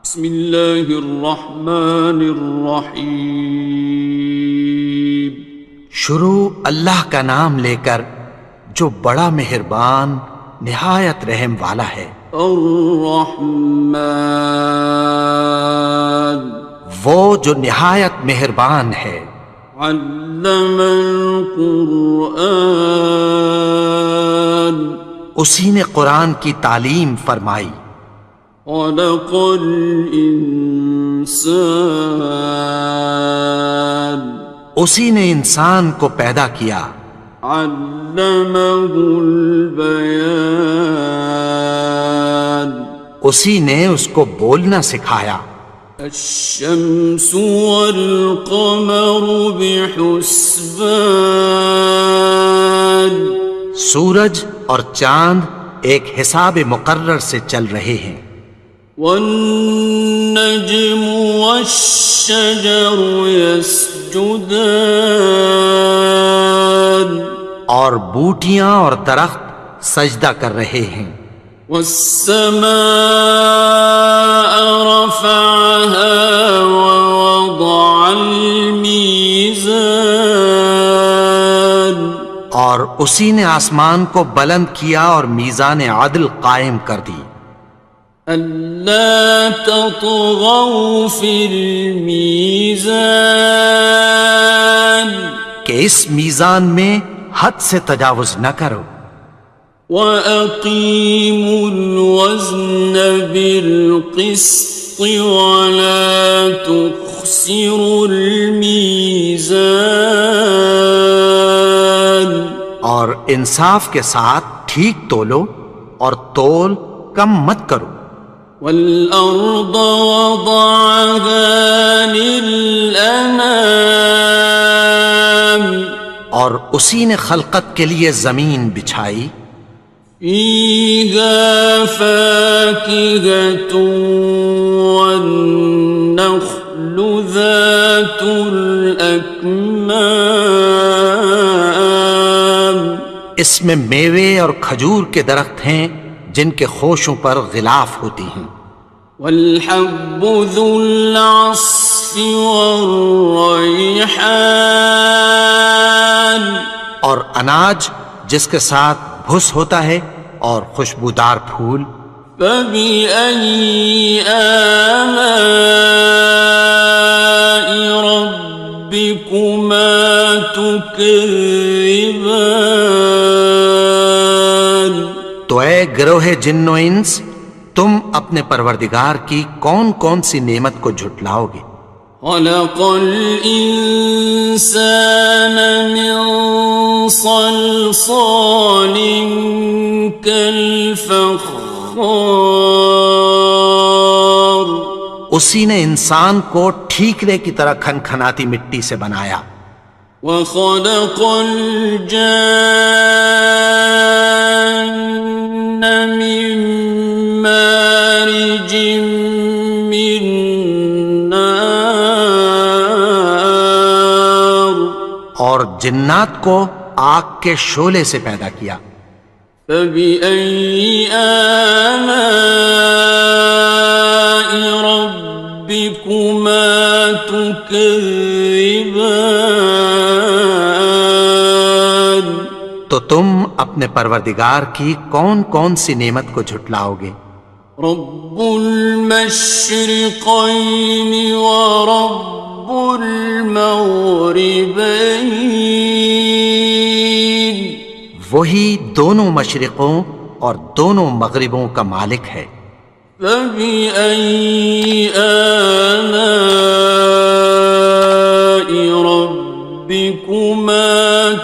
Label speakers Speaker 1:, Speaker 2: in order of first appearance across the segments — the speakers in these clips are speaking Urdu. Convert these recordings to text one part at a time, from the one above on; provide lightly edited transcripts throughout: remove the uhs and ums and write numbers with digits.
Speaker 1: بسم اللہ الرحمن الرحیم۔
Speaker 2: شروع اللہ کا نام لے کر جو بڑا مہربان نہایت رحم والا ہے۔
Speaker 1: الرحمن،
Speaker 2: وہ جو نہایت مہربان ہے۔
Speaker 1: علم القرآن،
Speaker 2: اسی نے قرآن کی تعلیم فرمائی۔
Speaker 1: خلق الانسان،
Speaker 2: اسی نے انسان کو پیدا کیا۔
Speaker 1: علمہ البیان،
Speaker 2: اسی نے اس کو بولنا سکھایا۔
Speaker 1: الشمس والقمر بحسبان،
Speaker 2: سورج اور چاند ایک حساب مقرر سے چل رہے ہیں۔
Speaker 1: والنجم والشجر يسجدان،
Speaker 2: اور بوٹیاں اور درخت سجدہ کر رہے ہیں۔
Speaker 1: والسماء رفعها ووضع الميزان،
Speaker 2: اور اسی نے آسمان کو بلند کیا اور میزان عدل قائم کر دی۔
Speaker 1: ألا تطغوا في الميزان،
Speaker 2: کہ اس میزان میں حد سے تجاوز نہ کرو۔
Speaker 1: وَأَقِيمُوا الْوَزْنَ بِالْقِسْطِ وَلَا تُخْسِرُوا الْمِيزَانَ،
Speaker 2: اور انصاف کے ساتھ ٹھیک تولو اور تول کم مت کرو۔
Speaker 1: وَالْأَرْضَ وَضَعَهَا لِلْأَنَامِ،
Speaker 2: اور اسی نے خلقت کے لیے زمین بچھائی۔
Speaker 1: فِيهَا فَاكِهَةٌ وَالنَّخْلُ ذَاتُ الْأَكْمَامِ،
Speaker 2: اس میں میوے اور کھجور کے درخت ہیں جن کے خوشوں پر غلاف ہوتی ہیں۔
Speaker 1: وَالْحَبُّ ذُو الْعَصْفِ وَالرَّيْحَانِ،
Speaker 2: اور اناج جس کے ساتھ بھس ہوتا ہے اور خوشبودار پھول۔
Speaker 1: فَبِأَيِّ آلَاءِ رَبِّكُمَا تُكَذِّبَانِ،
Speaker 2: تو اے گروہ جن و انس، تم اپنے پروردگار کی کون کون سی نعمت کو جھٹلاؤ گے؟
Speaker 1: خَلَقَ الْإِنسَانَ مِنْ صَلْصَالٍ كَالْفَخَّارِ،
Speaker 2: اسی نے انسان کو ٹھیکرے کی طرح کھنکھناتی مٹی سے بنایا۔
Speaker 1: وَخَلَقَ الْجَانَّ مِن مَّارِجٍ مِّن نَّارٍ،
Speaker 2: اور جنات کو آگ کے شعلے سے پیدا کیا۔
Speaker 1: فَبِأَيِّ آلَاءِ رَبِّكُمَا تُكَذِّبَانِ،
Speaker 2: تو تم اپنے پروردگار کی کون کون سی نعمت کو جھٹلاؤ گے؟
Speaker 1: رب المشرقین ورب المغربین،
Speaker 2: وہی دونوں مشرقوں اور دونوں مغربوں کا مالک ہے۔
Speaker 1: فَبِأَيِّ آلَاءِ رَبِّكُمَا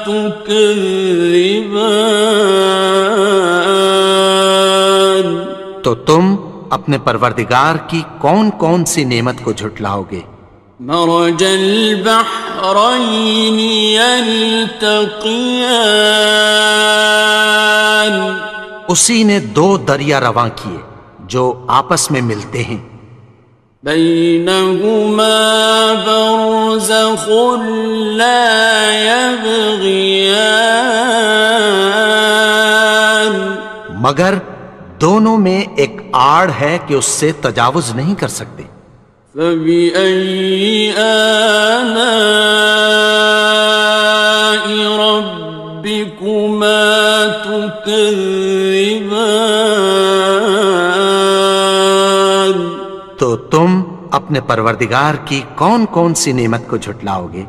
Speaker 1: تُكَذِّبَانِ،
Speaker 2: تو تم اپنے پروردگار کی کون کون سی نعمت کو جھٹلاؤ گے؟
Speaker 1: مرج البحرین یلتقیان،
Speaker 2: اسی نے دو دریا رواں کیے جو آپس میں ملتے ہیں۔
Speaker 1: بینہما برزخ لا یبغیان،
Speaker 2: مگر دونوں میں ایک آڑ ہے کہ اس سے تجاوز نہیں کر سکتے۔
Speaker 1: فبأي آلاء ربكما تكذبان؟
Speaker 2: تو تم اپنے پروردگار کی کون کون سی نعمت کو جھٹلاؤ گے؟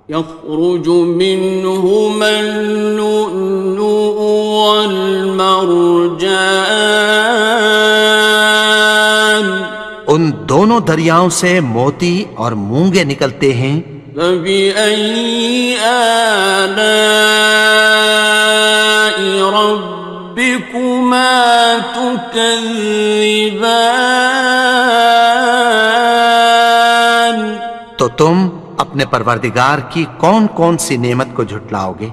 Speaker 1: يخرج منهما اللؤلؤ والمرجان
Speaker 2: ان دونوں دریاؤں سے موتی اور مونگے نکلتے ہیں۔
Speaker 1: فبأي آلاء ربكما تكذبان؟
Speaker 2: تو تم اپنے پروردگار کی کون کون سی نعمت کو جھٹلاؤ گے؟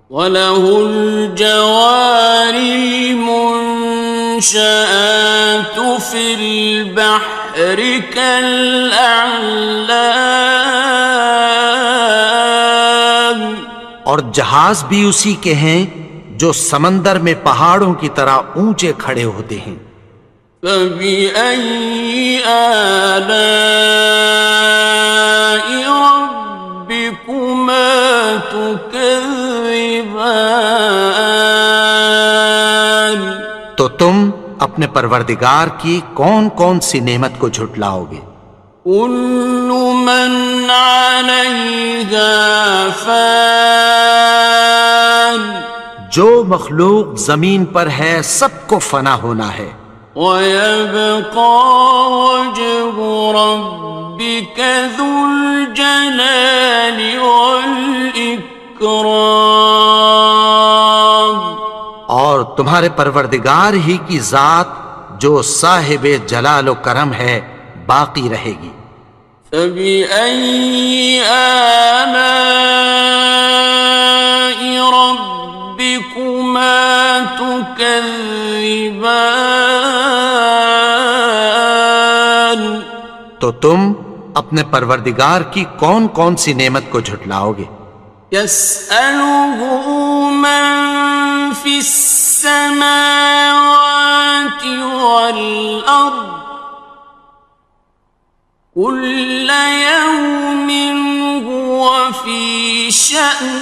Speaker 1: وَلَهُ الْجَوَارِ الْمُنشَآتُ فِي الْبَحْرِ كَالْأَعْلَامِ،
Speaker 2: اور جہاز بھی اسی کے ہیں جو سمندر میں پہاڑوں کی طرح اونچے کھڑے ہوتے ہیں۔
Speaker 1: فَبِأَيِّ آلَاءِ رَبِّكُمَا تُكَذِّبَانِ؟
Speaker 2: تو تم اپنے پروردگار کی کون کون سی نعمت کو جھٹلاؤ گے؟
Speaker 1: كُلُّ مَنْ عَلَيْهَا فَانٍ،
Speaker 2: جو مخلوق زمین پر ہے سب کو فنا ہونا ہے۔
Speaker 1: وَيَبْقَى وَجْهُ رَبِّكَ ذُو الْجَلَالِ وَالْإِكْرَامِ،
Speaker 2: اور تمہارے پروردگار ہی کی ذات جو صاحب جلال و کرم ہے باقی رہے گی۔
Speaker 1: فَبِأَيِّ آلَاءِ رَبِّكُمَا تُكَذِّبَانِ؟
Speaker 2: تو تم اپنے پروردگار کی کون کون سی نعمت کو جھٹلاؤ گے؟
Speaker 1: يَسْأَلُهُ مَن فِي السَّمَاوَاتِ وَالْأَرْضِ كُلَّ يَوْمٍ هُوَ فِي شَأْنٍ،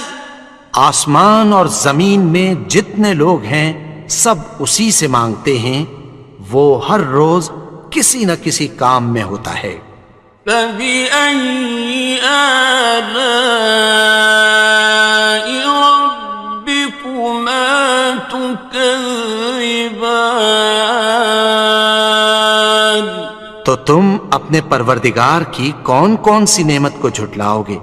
Speaker 2: آسمان اور زمین میں جتنے لوگ ہیں سب اسی سے مانگتے ہیں، وہ ہر روز کسی نہ کسی کام میں ہوتا ہے۔
Speaker 1: فَبِأَيِّ آلَاءِ رَبِّكُمَا تُكَذِّبَانِ؟
Speaker 2: تو تم اپنے پروردگار کی کون کون سی نعمت کو جھٹلاؤ گے؟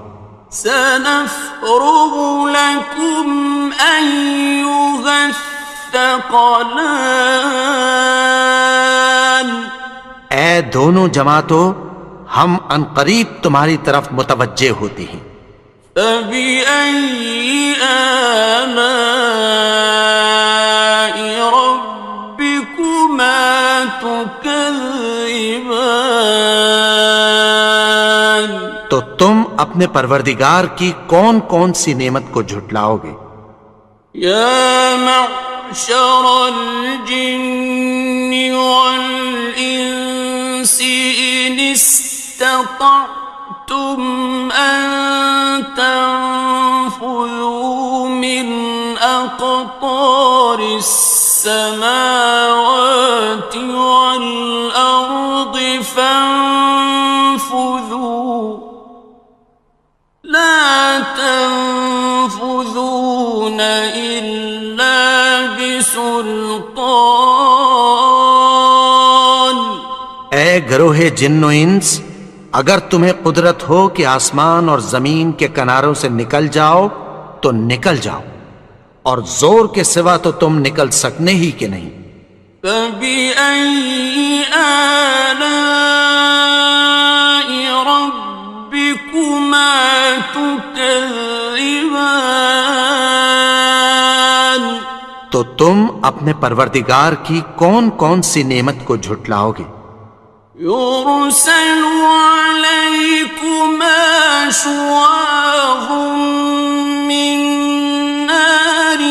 Speaker 1: سَنَفْرُغُ لَكُمْ أَيُّهَ الثَّقَلَانِ؟
Speaker 2: اے دونوں جماعتوں، ہم عنقریب تمہاری طرف متوجہ ہوتے ہیں۔
Speaker 1: فَبِأَيِّ آلَاءِ رَبِّكُمَا تُكَذِّبَانِ؟
Speaker 2: تو تم اپنے پروردگار کی کون کون سی نعمت کو جھٹلاؤ گے؟
Speaker 1: يَا مَعْشَرَ الْجِنِّ وَالْإِنسِ إِنِ اسْتَطَعْتُمْ أَن تَنفُذُوا مِنْ أَقْطَارِ السَّمَاوَاتِ وَالْأَرْضِ فَانفُذُوا لَا تَنفُذُونَ إِلَّا بِسُلْطَانٍ۔
Speaker 2: اے گروہ جن و انس، اگر تمہیں قدرت ہو کہ آسمان اور زمین کے کناروں سے نکل جاؤ تو نکل جاؤ، اور زور کے سوا تو تم نکل سکنے ہی کہ نہیں۔
Speaker 1: فَبِأَيِّ آلَاءِ رَبِّكُمَا تُكَذِّبَانِ؟
Speaker 2: تو تم اپنے پروردگار کی کون کون سی نعمت کو جھٹلاؤ گے؟
Speaker 1: يُرْسَلُ عَلَيْكُمَا شُوَاظٌ مِّن نَّارٍ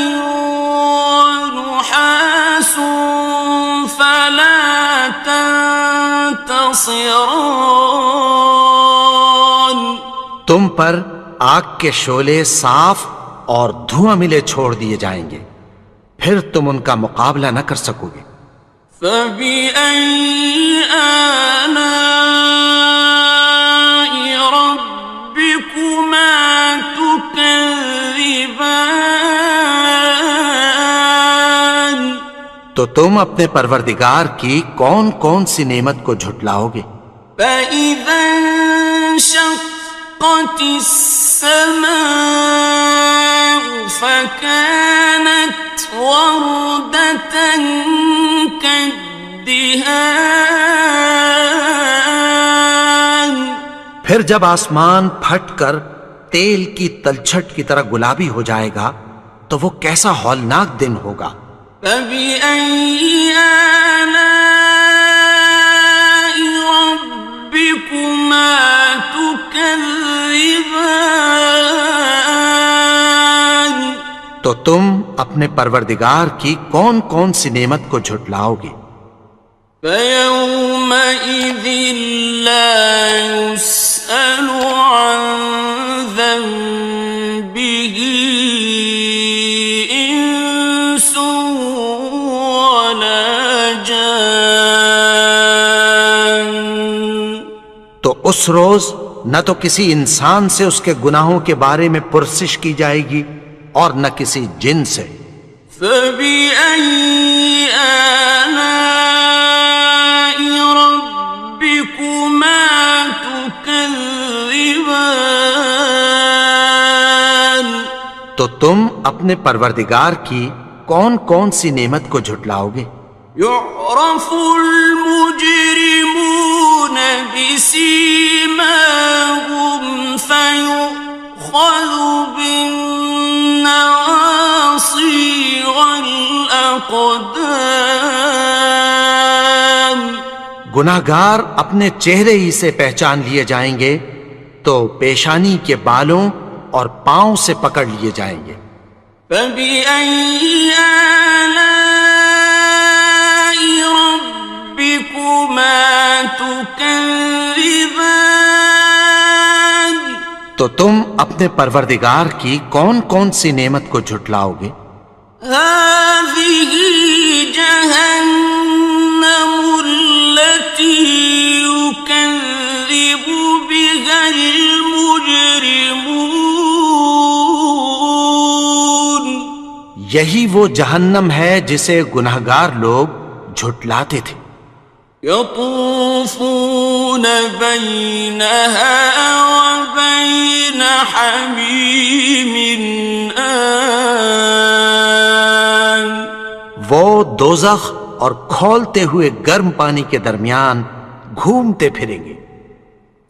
Speaker 1: وَنُحَاسٌ خصران.
Speaker 2: تم پر آگ کے شعلے صاف اور دھواں ملے چھوڑ دیے جائیں گے، پھر تم ان کا مقابلہ نہ کر سکو گے۔
Speaker 1: فَبِأَيِّ آلَاءِ رَبِّكُمَا تُكَذِّبَانِ.
Speaker 2: تو تم اپنے پروردگار کی کون کون سی نعمت کو جھٹلاؤ گے؟
Speaker 1: فَإِذَا انشَقَّتِ السَّمَاءُ فَكَانَتْ وَرْدَةً كَالدِّهَانِ.
Speaker 2: پھر جب آسمان پھٹ کر تیل کی تلچھٹ کی طرح گلابی ہو جائے گا تو وہ کیسا ہولناک دن ہوگا۔
Speaker 1: فَبِأَيِّ آلَاءِ رَبِّكُمَا تُكَذِّبَانِ.
Speaker 2: تو تم اپنے پروردگار کی کون کون سی نعمت کو جھٹلاؤ گے؟
Speaker 1: فَيَوْمَئِذٍ لَا يُسْأَلُ عَنْ ذَنبِهِ إِنسٌ وَلَا جَانٌ.
Speaker 2: تو اس روز نہ تو کسی انسان سے اس کے گناہوں کے بارے میں پرسش کی جائے گی اور نہ کسی جن سے۔
Speaker 1: فَبِأَيِّ آلَاءِ رَبِّكُمَا تُكَذِّبَانِ.
Speaker 2: تو تم اپنے پروردگار کی کون کون سی نعمت کو جھٹلاؤ گے؟
Speaker 1: يُعْرَفُ الْمُجْرِمُونَ بِسِيمَاهُمْ فَيُؤْخَذُ بِالنَّوَاصِي وَالْأَقْدَامِ.
Speaker 2: گناہگار اپنے چہرے ہی سے پہچان لیے جائیں گے تو پیشانی کے بالوں اور پاؤں سے پکڑ لیے جائیں گے۔
Speaker 1: فَبِأَيِّ آلَاءِ رَبِّكُمَا تُكَذِّبَانِ.
Speaker 2: تو تم اپنے پروردگار کی کون کون سی نعمت کو جھٹلاؤ گے؟
Speaker 1: هَٰذِهِ جَهَنَّمُ الَّتِي يُكَذِّبُ بِهَا الْمُجْرِمُونَ.
Speaker 2: یہی وہ جہنم ہے جسے گناہگار لوگ جھٹلاتے تھے۔
Speaker 1: يَطُوفُونَ بَيْنَهَا وَبَيْنَ حَمِيمٍ آنٍ.
Speaker 2: وہ دوزخ اور کھولتے ہوئے گرم پانی کے درمیان گھومتے پھریں گے۔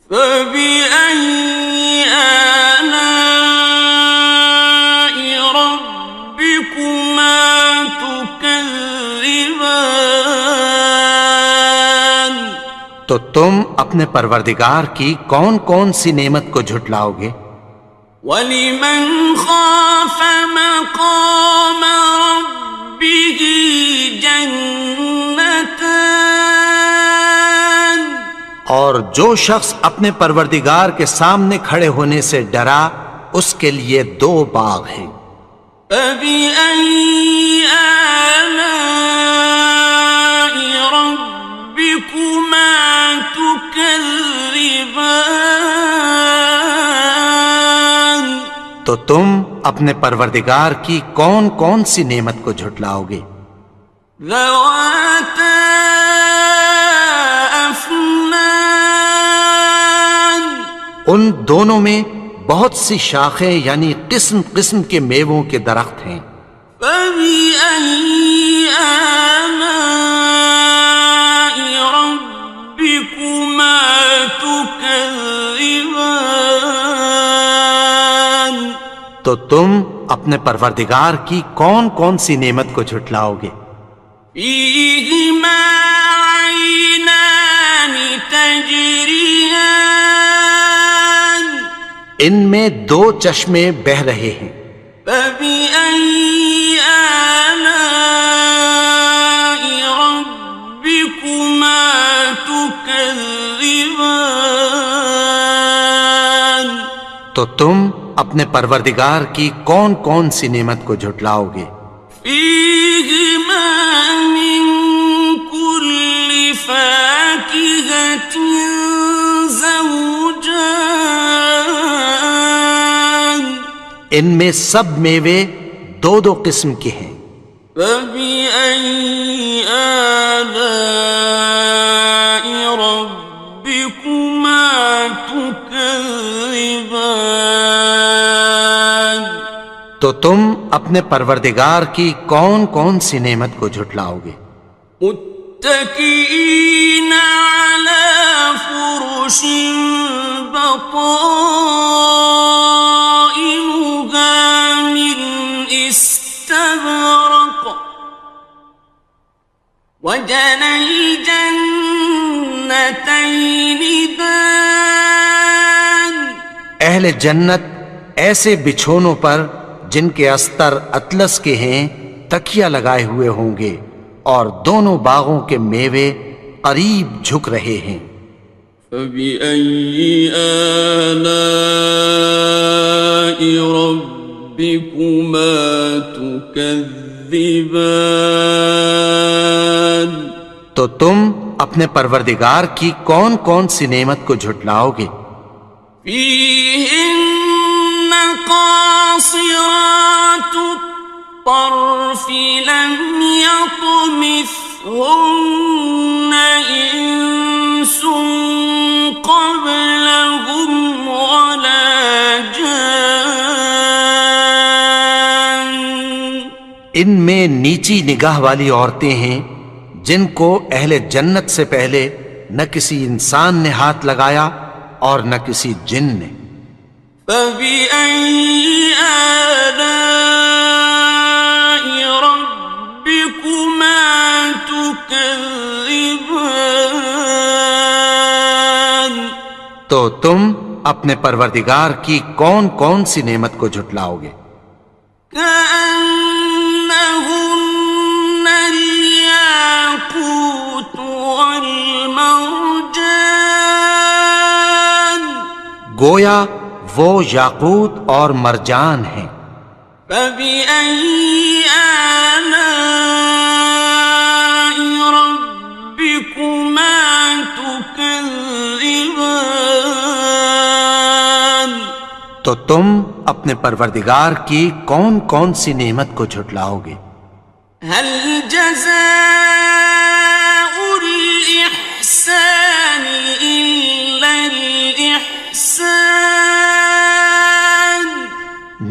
Speaker 1: فَبِأَيِّ آلَاءِ رَبِّكُمَا تُكَذِّبَانِ.
Speaker 2: تو تم اپنے پروردگار کی کون کون سی نعمت کو جھٹلاؤ گے؟
Speaker 1: وَلِمَنْ خَافَ مَقَامَ رَبِّهِ جَنَّتَانِ.
Speaker 2: اور جو شخص اپنے پروردگار کے سامنے کھڑے ہونے سے ڈرا اس کے لیے دو باغ ہیں۔
Speaker 1: فَبِأَيِّ آلَاءِ رَبِّكُمَا تُكَذِّبَانِ.
Speaker 2: تو تم اپنے پروردگار کی کون کون سی نعمت کو جھٹلاؤ گے؟
Speaker 1: ذَوَاتَا أَفْنَانٍ.
Speaker 2: ان دونوں میں بہت سی شاخیں یعنی قسم قسم کے میووں کے درخت ہیں۔
Speaker 1: فَبِأَيِّ آلَاءِ رَبِّكُمَا تُكَذِّبَانِ.
Speaker 2: تو تم اپنے پروردگار کی کون کون سی نعمت کو جھٹلاؤ گے؟
Speaker 1: فِيهِمَا عَيْنَانِ تَجْرِيَانِ.
Speaker 2: ان میں دو چشمے بہہ رہے ہیں۔
Speaker 1: فَبِأَيِّ آلَاءِ رَبِّكُمَا تُكَذِّبَانِ. تكذبان
Speaker 2: تو تم اپنے پروردگار کی کون کون سی نعمت کو جھٹلاؤ گے؟
Speaker 1: فيهما من كل فاكهة زوجان
Speaker 2: ان میں سب میوے دو دو قسم کے ہیں۔
Speaker 1: فبأي آلاء ربكما تكذبان
Speaker 2: تو تم اپنے پروردگار کی کون کون سی نعمت کو جھٹلاؤ گے؟
Speaker 1: متكئين على فرش بطائنها من استبرق وجنى الجنتين دان
Speaker 2: اہل جنت ایسے بچھونوں پر جن کے استر اطلس کے ہیں تکیہ لگائے ہوئے ہوں گے، اور دونوں باغوں کے میوے قریب جھک رہے ہیں۔
Speaker 1: فبأي آلاء ربكما تكذبان
Speaker 2: تو تم اپنے پروردگار کی کون کون سی نعمت کو جھٹلاؤ گے؟
Speaker 1: فيهن قاصرات الطرف لم يطمثهن إنس قبلهم ولا جان
Speaker 2: ان میں نیچی نگاہ والی عورتیں ہیں جن کو اہل جنت سے پہلے نہ کسی انسان نے ہاتھ لگایا اور نہ کسی جن نے۔
Speaker 1: فبأي آلاء ربكما تكذبان
Speaker 2: تو تم اپنے پروردگار کی کون کون سی نعمت کو جھٹلاؤ گے؟
Speaker 1: كأنهن الياقوت والمرجان
Speaker 2: گویا وہ یاقوت اور مرجان ہیں۔
Speaker 1: فبأي آلاء ربكما تكذبان
Speaker 2: تو تم اپنے پروردگار کی کون کون سی نعمت کو جھٹلاؤ گے؟
Speaker 1: هل جزاء الإحسان إلا الإحسان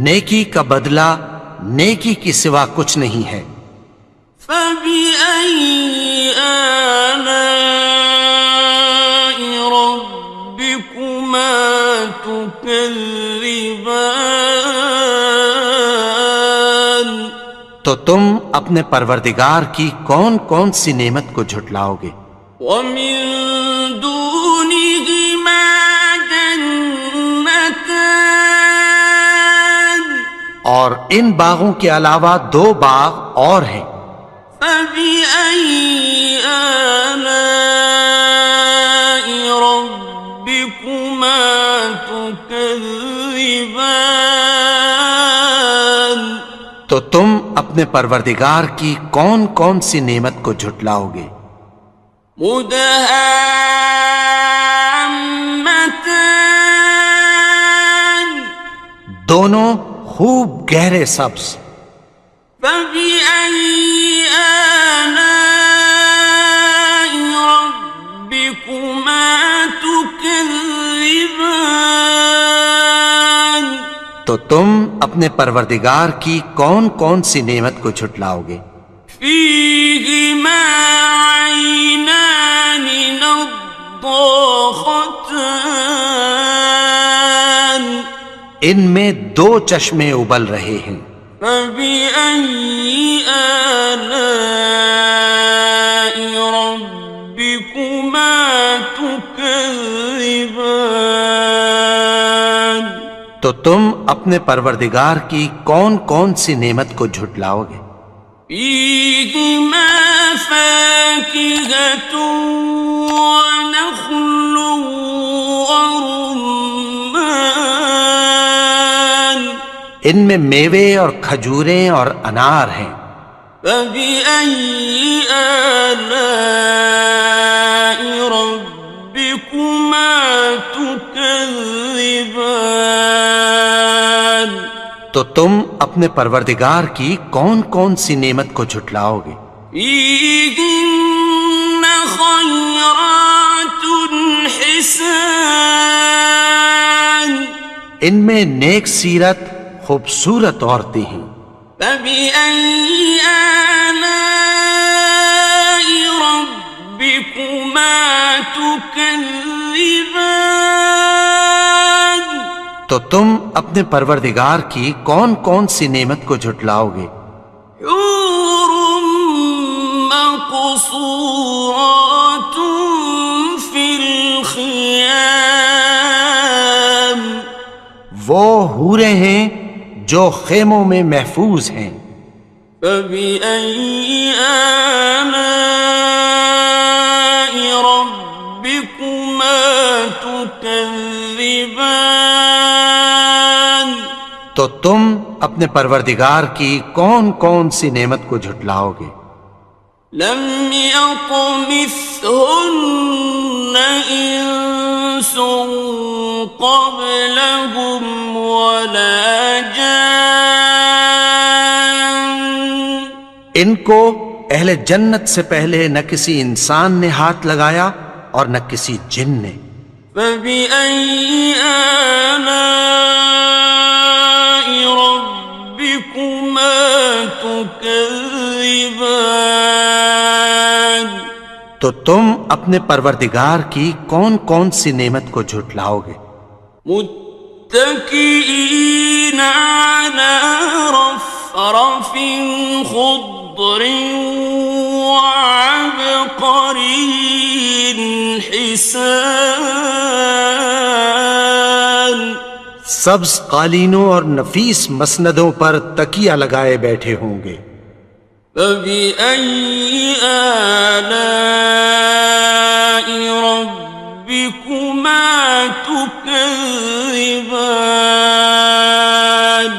Speaker 2: نیکی کا بدلہ نیکی کی سوا کچھ نہیں ہے۔
Speaker 1: فبأي آلاء ربكما تكذبان
Speaker 2: تو تم اپنے پروردگار کی کون کون سی نعمت کو جھٹلاؤ گے؟
Speaker 1: ومن دونهما جنتان
Speaker 2: اور ان باغوں کے علاوہ دو باغ اور ہیں۔
Speaker 1: فبأي آلاء ربكما تكذبان
Speaker 2: تو تم اپنے پروردگار کی کون کون سی نعمت کو جھٹلاؤ گے؟
Speaker 1: مدهامتان
Speaker 2: دونوں خوب گہرے سبز۔
Speaker 1: فبأي آلاء ربكما تكذبان
Speaker 2: تو تم اپنے پروردگار کی کون کون سی نعمت کو جھٹلاؤ گے؟
Speaker 1: فيهما عينان نضاختان
Speaker 2: ان میں دو چشمے ابل رہے ہیں۔
Speaker 1: فبأي آلاء ربكما تكذبان
Speaker 2: تو تم اپنے پروردگار کی کون کون سی نعمت کو جھٹلاؤ گے؟
Speaker 1: فيهما فاكهة ونخل ورمان
Speaker 2: ان میں میوے اور کھجوریں اور انار ہیں.
Speaker 1: فبأي آلاء ربكما تكذبان
Speaker 2: تو تم اپنے پروردگار کی کون کون سی نعمت کو جھٹلاؤ گے؟
Speaker 1: فيهن خيرات حسان
Speaker 2: ان میں نیک سیرت خوبصورت عورتیں ہیں.
Speaker 1: فبأي آلاء ربكما تكذبان
Speaker 2: تو تم اپنے پروردگار کی کون کون سی نعمت کو جھٹلاؤ گے؟
Speaker 1: حور مقصورات في الخيام
Speaker 2: وہ حوریں ہیں جو خیموں میں محفوظ ہیں.
Speaker 1: فبأي آلاء ربكما تكذبان
Speaker 2: تو تم اپنے پروردگار کی کون کون سی نعمت کو جھٹلاؤ گے؟
Speaker 1: لم يطمثهن إنس قبلهم ولا جان
Speaker 2: ان کو اہل جنت سے پہلے نہ کسی انسان نے ہاتھ لگایا اور نہ کسی جن نے.
Speaker 1: فبأي آلاء ربكما تكذبان
Speaker 2: تو تم اپنے پروردگار کی کون کون سی نعمت کو جھٹلاؤ گے؟
Speaker 1: متكئين على رفرف خضر وعبقري حسان
Speaker 2: سبز قالینوں اور نفیس مسندوں پر تکیہ لگائے بیٹھے ہوں گے.
Speaker 1: فبأي آلاء ربكما تكذبان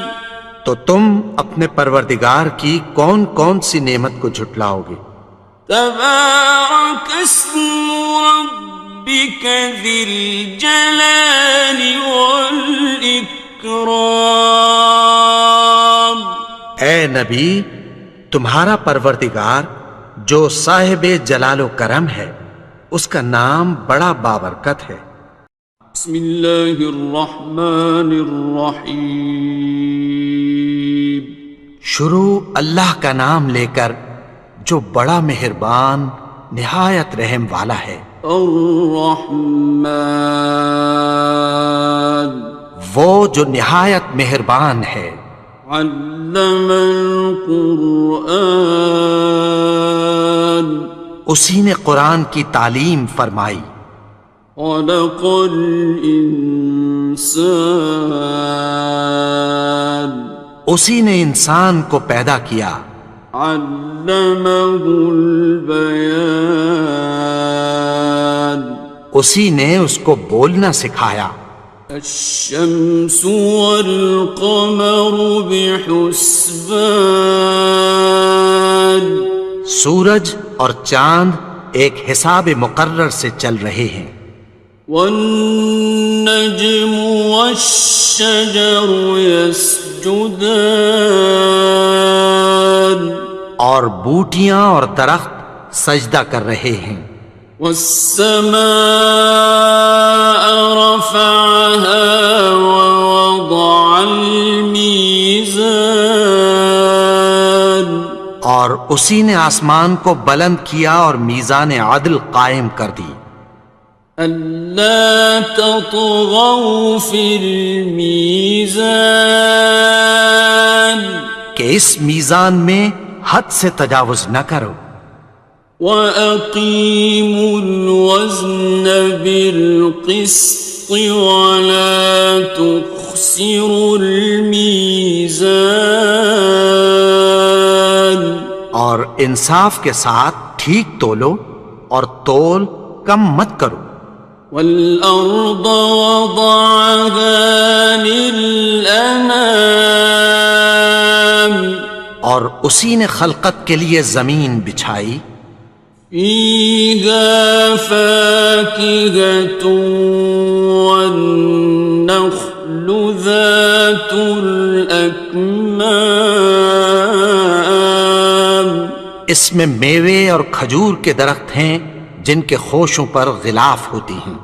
Speaker 2: تو تم اپنے پروردگار کی کون کون سی نعمت کو جھٹلاؤ گے؟
Speaker 1: تبارك اسم ربك ذي الجلال والإكرام
Speaker 2: اے نبی، تمہارا پروردگار جو صاحب جلال و کرم ہے، اس کا نام بڑا بابرکت ہے.
Speaker 1: بسم اللہ الرحمن الرحیم
Speaker 2: شروع اللہ کا نام لے کر جو بڑا مہربان نہایت رحم والا ہے.
Speaker 1: الرحمن
Speaker 2: وہ جو نہایت مہربان ہے.
Speaker 1: علم القرآن
Speaker 2: اسی نے قرآن کی تعلیم فرمائی.
Speaker 1: خلق الانسان
Speaker 2: اسی نے انسان کو پیدا کیا.
Speaker 1: علمہ البیان
Speaker 2: اسی نے اس کو بولنا سکھایا.
Speaker 1: الشمس والقمر بحسبان
Speaker 2: سورج اور چاند ایک حساب مقرر سے چل رہے ہیں.
Speaker 1: والنجم والشجر يسجدان
Speaker 2: اور بوٹیاں اور درخت سجدہ کر رہے ہیں.
Speaker 1: والسماء رفعها ووضع الميزان
Speaker 2: اور اسی نے آسمان کو بلند کیا اور میزان عدل قائم کر دی.
Speaker 1: ألا تطغوا في الميزان
Speaker 2: کہ اس میزان میں حد سے تجاوز نہ کرو.
Speaker 1: وَأَقِيمُوا الْوَزْنَ بِالْقِسْطِ وَلَا تُخْسِرُوا الْمِيزَانَ
Speaker 2: اور انصاف کے ساتھ ٹھیک تولو اور تول کم مت کرو.
Speaker 1: والأرض وضعها للأنام
Speaker 2: اور اسی نے خلقت کے لیے زمین بچھائی.
Speaker 1: فيها فاكهة والنخل ذات الأكمام
Speaker 2: اس میں میوے اور کھجور کے درخت ہیں جن کے خوشوں پر غلاف ہوتی ہیں.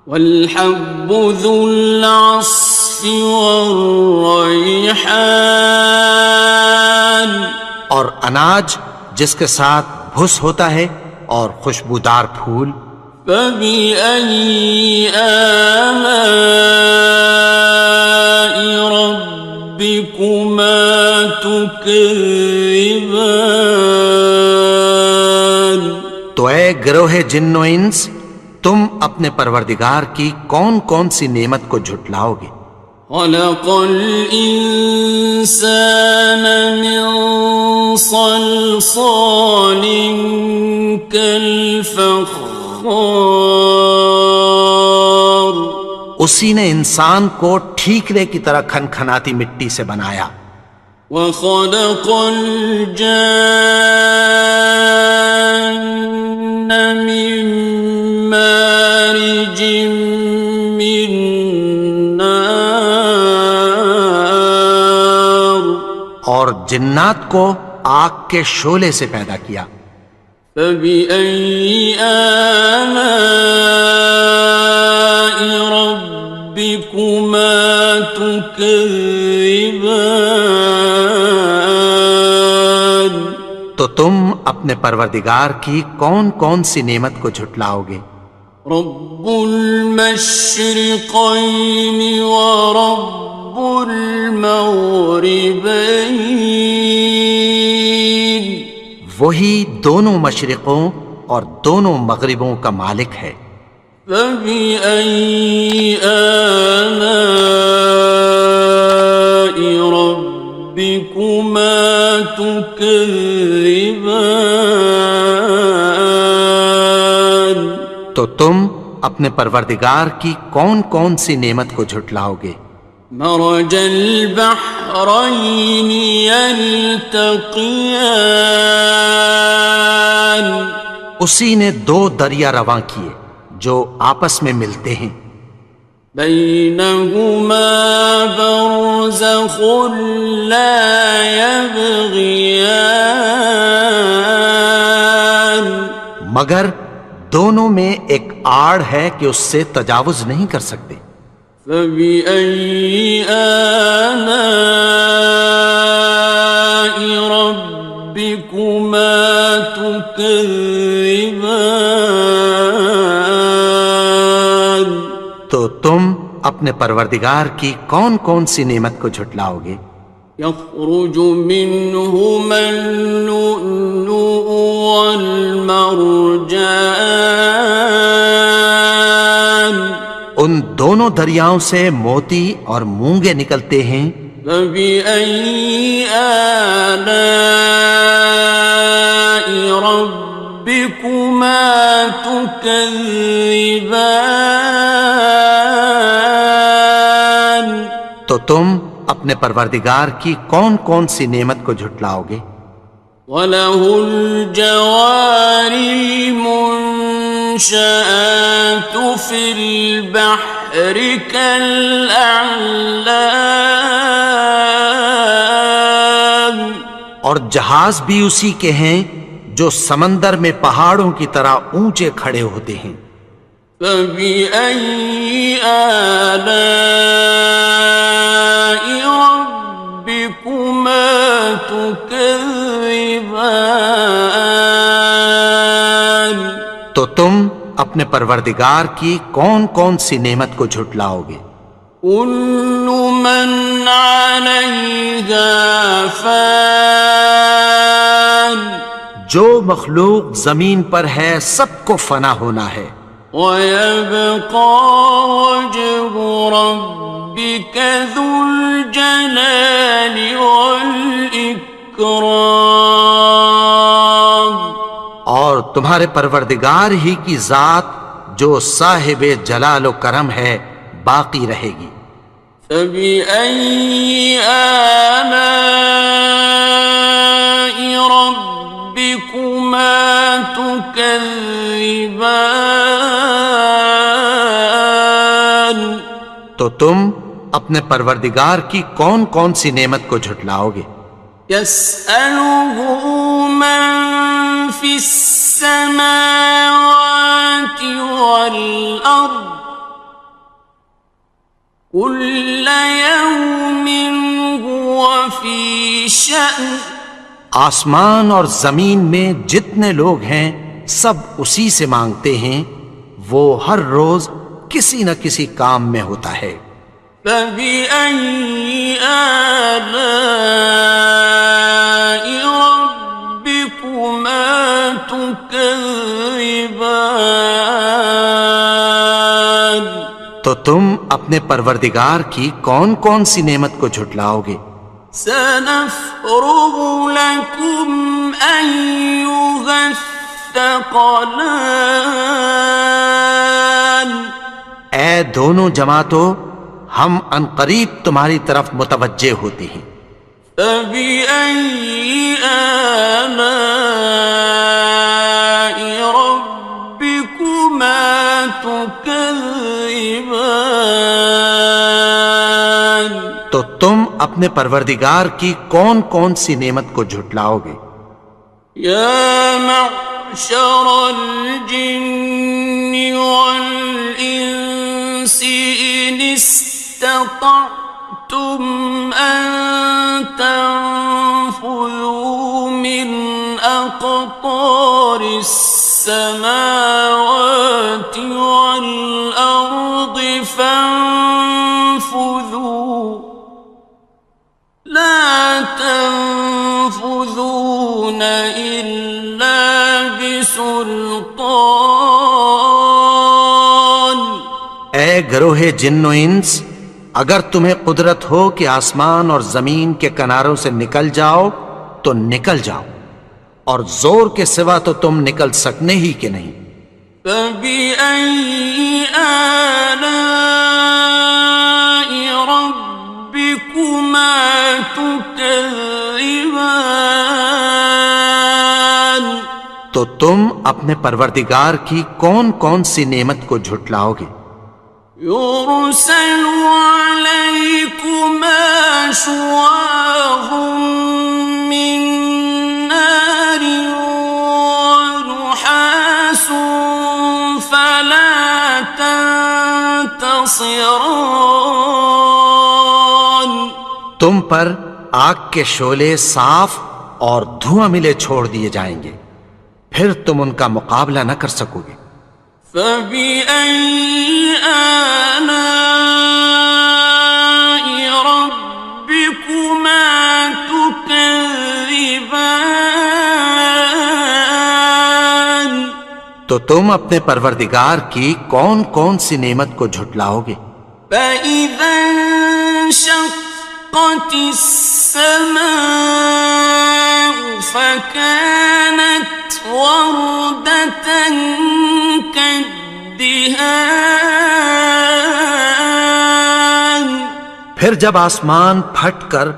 Speaker 1: والحب ذو العصف والریحان
Speaker 2: اور اناج جس کے ساتھ بھس ہوتا ہے اور خوشبودار پھول.
Speaker 1: فبأي آلاء ربكما تكذبان
Speaker 2: تو اے گروہ جن و انس، تم اپنے پروردگار کی کون کون سی نعمت کو جھٹلاؤ گے؟
Speaker 1: خلق الإنسان من صلصال كالفخار
Speaker 2: اسی نے انسان کو ٹھیکرے کی طرح کھنکھناتی مٹی سے بنایا.
Speaker 1: وخلق الجان من مارج من نار
Speaker 2: اور جنات کو آگ کے شعلے سے پیدا کیا.
Speaker 1: فبأي آلاء ربكما تكذبان
Speaker 2: تو تم اپنے پروردگار کی کون کون سی نعمت کو جھٹلاؤ گے؟
Speaker 1: رب المشرقين ورب المغربين
Speaker 2: وہی دونوں مشرقوں اور دونوں مغربوں کا مالک ہے.
Speaker 1: فبأي آلاء ربكما تكذبان
Speaker 2: تو تم اپنے پروردگار کی کون کون سی نعمت کو جھٹلاؤ گے؟
Speaker 1: مرج البحرين يلتقيان
Speaker 2: اسی نے دو دریا رواں کیے جو آپس میں ملتے ہیں.
Speaker 1: بينهما برزخ لا يبغيان
Speaker 2: مگر دونوں میں ایک آڑ ہے کہ اس سے تجاوز نہیں کر سکتے.
Speaker 1: فبأي آلاء ربكما تكذبان
Speaker 2: تو تم اپنے پروردگار کی کون کون سی نعمت کو جھٹلاؤ گے؟
Speaker 1: يخرج منهما اللؤلؤ والمرجان
Speaker 2: ان دونوں دریاؤں سے موتی اور مونگے نکلتے ہیں.
Speaker 1: فبأي آلاء ربكما تكذبان
Speaker 2: تو تم اپنے پروردگار کی کون کون سی نعمت کو جھٹلاؤ گے؟
Speaker 1: وَلَهُ الْجَوَارِ الْمُنشَآتُ فِي الْبَحْرِ كَالْأَعْلَامِ
Speaker 2: اور جہاز بھی اسی کے ہیں جو سمندر میں پہاڑوں کی طرح اونچے کھڑے ہوتے ہیں.
Speaker 1: فَبِأَيِّ آلَاءِ رَبِّكُمَا تُكَذِّبَانِ
Speaker 2: تو تم اپنے پروردگار کی کون کون سی نعمت کو جھٹلاؤ گے؟
Speaker 1: كُلُّ مَنْ عَلَيْهَا فَانٍ
Speaker 2: جو مخلوق زمین پر ہے سب کو فنا ہونا ہے.
Speaker 1: وَيَبْقَى وَجْهُ رَبِّكَ ذُو الْجَلَالِ وَالْإِكْرَامِ
Speaker 2: تمہارے پروردگار ہی کی ذات جو صاحب جلال و کرم ہے باقی رہے گی۔
Speaker 1: فبأي آلاء ربكما تكذبان؟
Speaker 2: تو تم اپنے پروردگار کی کون کون سی نعمت کو جھٹلاؤ گے؟
Speaker 1: يسأله من في السماوات والأرض كل يوم هو في شأن۔
Speaker 2: آسمان اور زمین میں جتنے لوگ ہیں سب اسی سے مانگتے ہیں، وہ ہر روز کسی نہ کسی کام میں ہوتا ہے۔
Speaker 1: فبأي آلاء ربكما تكذبان؟
Speaker 2: تو تم اپنے پروردگار کی کون کون سی نعمت کو جھٹلاؤ گے؟
Speaker 1: سنفرغ لكم أيها الثقلان۔
Speaker 2: اے دونوں جماعتوں، ہم عنقریب تمہاری طرف متوجہ ہوتے ہیں۔
Speaker 1: فبأي آلاء ربكما تكذبان؟
Speaker 2: تو تم اپنے پروردگار کی کون کون سی نعمت کو جھٹلاؤ گے؟
Speaker 1: يا معشر الجن والإنس إن استطعتم أن تنفذوا من أقطار السماوات والأرض فانفذوا لا تنفذون إلا بسلطان۔
Speaker 2: اے گروہ جن و انس، اگر تمہیں قدرت ہو کہ آسمان اور زمین کے کناروں سے نکل جاؤ تو نکل جاؤ، اور زور کے سوا تو تم نکل سکنے ہی کہ نہیں۔
Speaker 1: فبأي آلاء ربكما تكذبان؟
Speaker 2: تو تم اپنے پروردگار کی کون کون سی نعمت کو جھٹلاؤ گے؟
Speaker 1: يرسل عليكما شواظ من نار ونحاس فلا تنتصران۔
Speaker 2: تم پر آگ کے شعلے صاف اور دھواں ملے چھوڑ دیے جائیں گے، پھر تم ان کا مقابلہ نہ کر سکو گے۔
Speaker 1: فبأي آلاء ربكما تكذبان؟
Speaker 2: تو تم اپنے پروردگار کی کون کون سی نعمت کو جھٹلاؤ گے؟
Speaker 1: فإذا انشقت السماء فكانت وردة كالدهان۔
Speaker 2: پھر جب آسمان پھٹ کر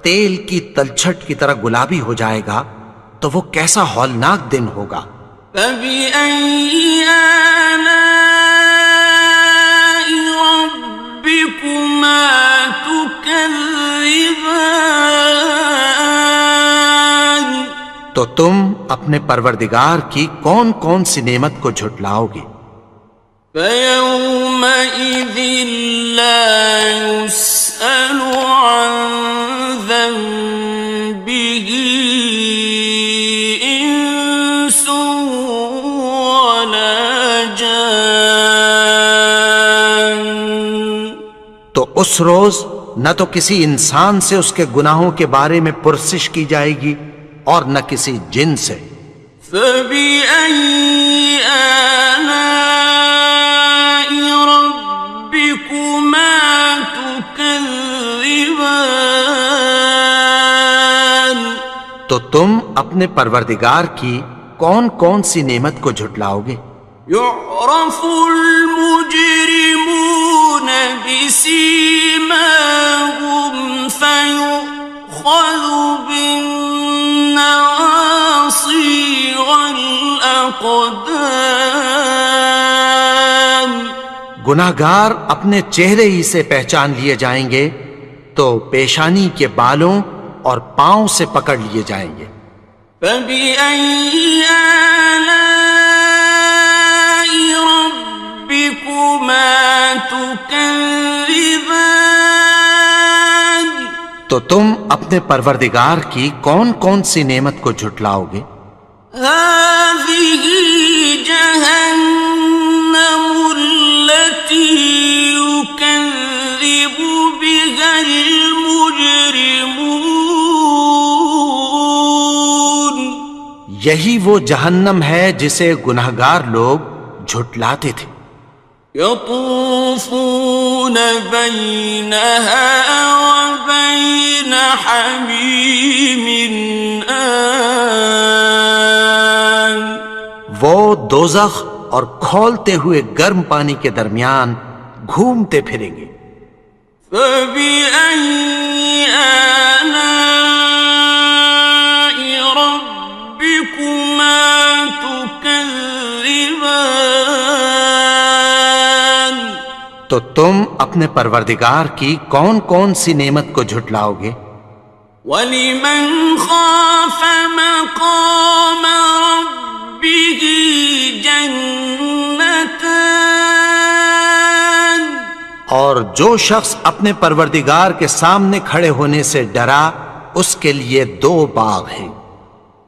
Speaker 2: تیل کی تلچھٹ کی طرح گلابی ہو جائے گا تو وہ کیسا ہولناک دن ہوگا۔
Speaker 1: فبأي آلاء ربكما تكذبان؟
Speaker 2: تو تم اپنے پروردگار کی کون کون سی نعمت کو جھٹلاؤ گے؟
Speaker 1: فيومئذ لا يسأل عن ذنبه إنس ولا جان۔
Speaker 2: تو اس روز نہ تو کسی انسان سے اس کے گناہوں کے بارے میں پرسش کی جائے گی اور نہ کسی جن سے۔
Speaker 1: فبأي آلاء ربكما تكذبان؟
Speaker 2: تو تم اپنے پروردگار کی کون کون سی نعمت کو جھٹلاؤ گے؟
Speaker 1: يعرف المجرمون بسيماهم فيؤخذ بالنواصي والأقدام.
Speaker 2: گناہگار اپنے چہرے ہی سے پہچان لیے جائیں گے تو پیشانی کے بالوں اور پاؤں سے پکڑ لیے جائیں گے.
Speaker 1: فبأي آلاء ربكما تكذبان.
Speaker 2: تو تم اپنے پروردگار کی کون کون سی نعمت کو جھٹلاؤ گے؟
Speaker 1: هذه جهنم التي يكذب بها المجرمون.
Speaker 2: یہی وہ جہنم ہے جسے گناہگار لوگ جھٹلاتے تھے.
Speaker 1: يطوفون بينها وبين حميم آن.
Speaker 2: وہ دوزخ اور کھولتے ہوئے گرم پانی کے درمیان گھومتے پھریں گے.
Speaker 1: فبأي آلاء ربكما تكذبان.
Speaker 2: تو تم اپنے پروردگار کی کون کون سی نعمت کو جھٹلاؤ گے؟
Speaker 1: وَلِمَنْ خَافَ مَقَامَ رَبِّهِ جَنَّتَانِ.
Speaker 2: اور جو شخص اپنے پروردگار کے سامنے کھڑے ہونے سے ڈرا اس کے لیے 2 باغ ہیں.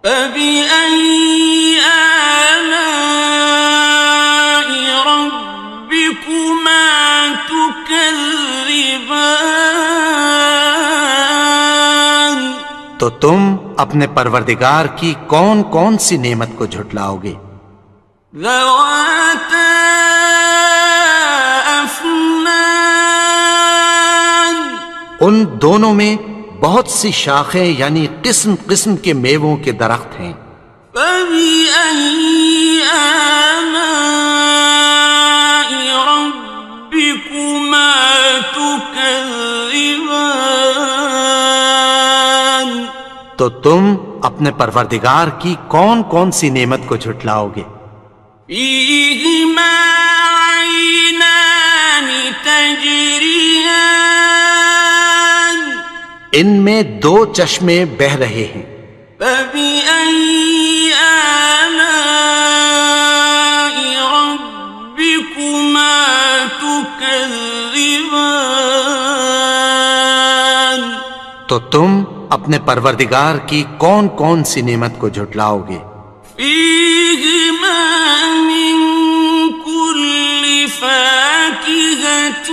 Speaker 1: فَبِأَيِّ آلَاءِ رَبِّكُمَا تُكَذِّبَانِ.
Speaker 2: تو تم اپنے پروردگار کی کون کون سی نعمت کو جھٹلاؤ گے؟
Speaker 1: ذَوَاتَا أَفْنَانٍ.
Speaker 2: ان دونوں میں بہت سی شاخیں یعنی قسم قسم کے میووں کے درخت ہیں.
Speaker 1: فَبِأَيِّ آلَاءِ رَبِّكُمَا تُكَذِّبَانِ.
Speaker 2: تو تم اپنے پروردگار کی کون کون سی نعمت کو جھٹلاؤ گے؟
Speaker 1: فِيهِمَا عَيْنَانِ تَجْرِيَانِ.
Speaker 2: ان میں 2 چشمے بہہ رہے ہیں.
Speaker 1: فَبِأَيِّ آلَاءِ رَبِّكُمَا تُكَذِّبَانِ.
Speaker 2: تو تم اپنے پروردگار کی کون کون سی نعمت کو جھٹلاؤ گے؟
Speaker 1: فِيهِمَا مِن كُلِّ فَاكِهَةٍ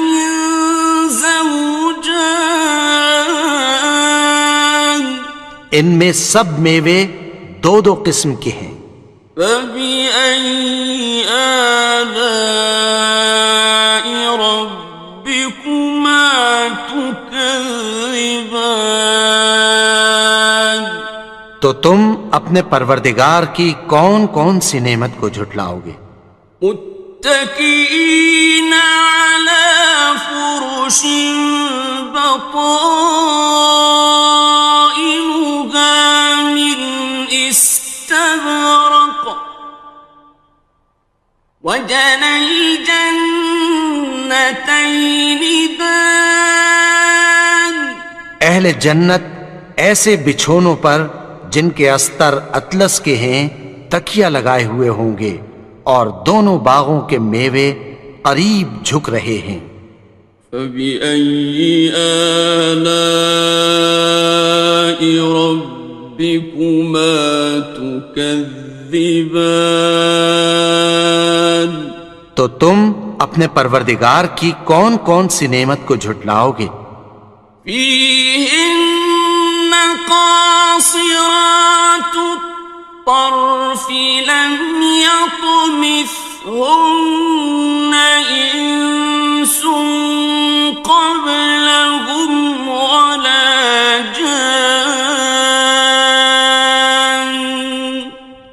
Speaker 1: زَوْجَانِ.
Speaker 2: ان میں سب میوے 2 قسم کے ہیں.
Speaker 1: فَبِأَيِّ آلَاءِ رَبِّكُمَا تُكَذِّبَانِ.
Speaker 2: تو تم اپنے پروردگار کی کون کون سی نعمت کو جھٹلاؤ گے؟
Speaker 1: متكئين على فرش بطائنها من استبرق وجنى الجنتين دان.
Speaker 2: اہل جنت ایسے بچھونوں پر جن کے استر اطلس کے ہیں تکیہ لگائے ہوئے ہوں گے اور دونوں باغوں کے میوے قریب جھک رہے ہیں.
Speaker 1: فَبِأَيِّ آلَاءِ رَبِّكُمَا تُكَذِّبَانِ.
Speaker 2: تو تم اپنے پروردگار کی کون کون سی نعمت کو جھٹلاؤ گے؟
Speaker 1: فِيهِنَّ قَاصِرَاتُ الطَّرْفِ لَمْ يَطْمِثْهُنَّ إِنسٌ قَبْلَهُمْ وَلَا جَانٌّ.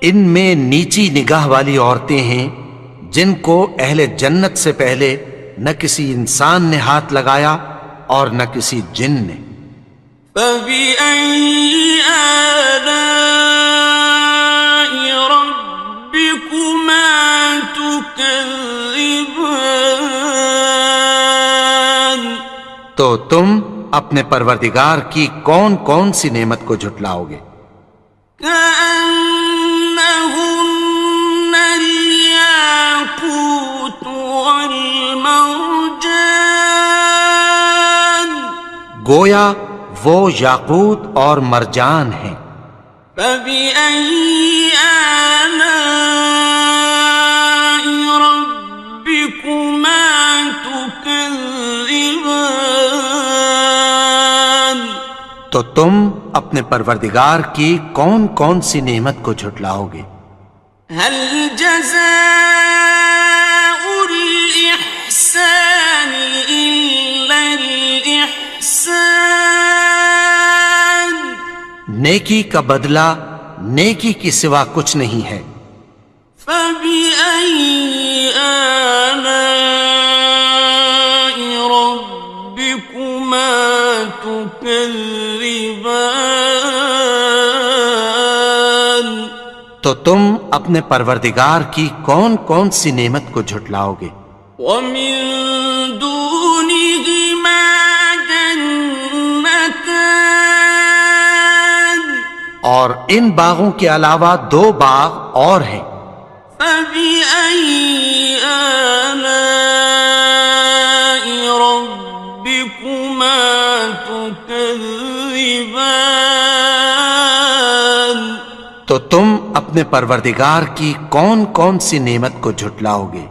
Speaker 2: ان میں نیچی نگاہ والی عورتیں ہیں جن کو اہل جنت سے پہلے نہ کسی انسان نے ہاتھ لگایا اور نہ کسی جن نے۔
Speaker 1: فَبِأَيِّ آلَاءِ رَبِّكُمَا تُكَذِّبَانِ؟
Speaker 2: تو تم اپنے پروردگار کی کون کون سی نعمت کو جھٹلاؤ گے؟
Speaker 1: كأنهن الياقوت والمرجان،
Speaker 2: گویا وہ یاقوت اور مرجان ہیں۔
Speaker 1: فبأي آلاء ربكما تكذبان؟
Speaker 2: تو تم اپنے پروردگار کی کون کون سی نعمت کو جھٹلاؤ گے؟
Speaker 1: هل جزاء الإحسان إلا الإحسان؟
Speaker 2: نیکی کا بدلہ نیکی کی سوا کچھ نہیں ہے۔
Speaker 1: فبأي آلاء ربكما تكذبان؟
Speaker 2: تو تم اپنے پروردگار کی کون کون سی نعمت کو جھٹلاؤ گے؟
Speaker 1: ومن دونهما جنتان،
Speaker 2: اور ان باغوں کے علاوہ دو باغ اور ہیں۔
Speaker 1: فبأي آلاء ربكما تكذبان؟
Speaker 2: تو تم اپنے پروردگار کی کون کون سی نعمت کو جھٹلاؤ گے؟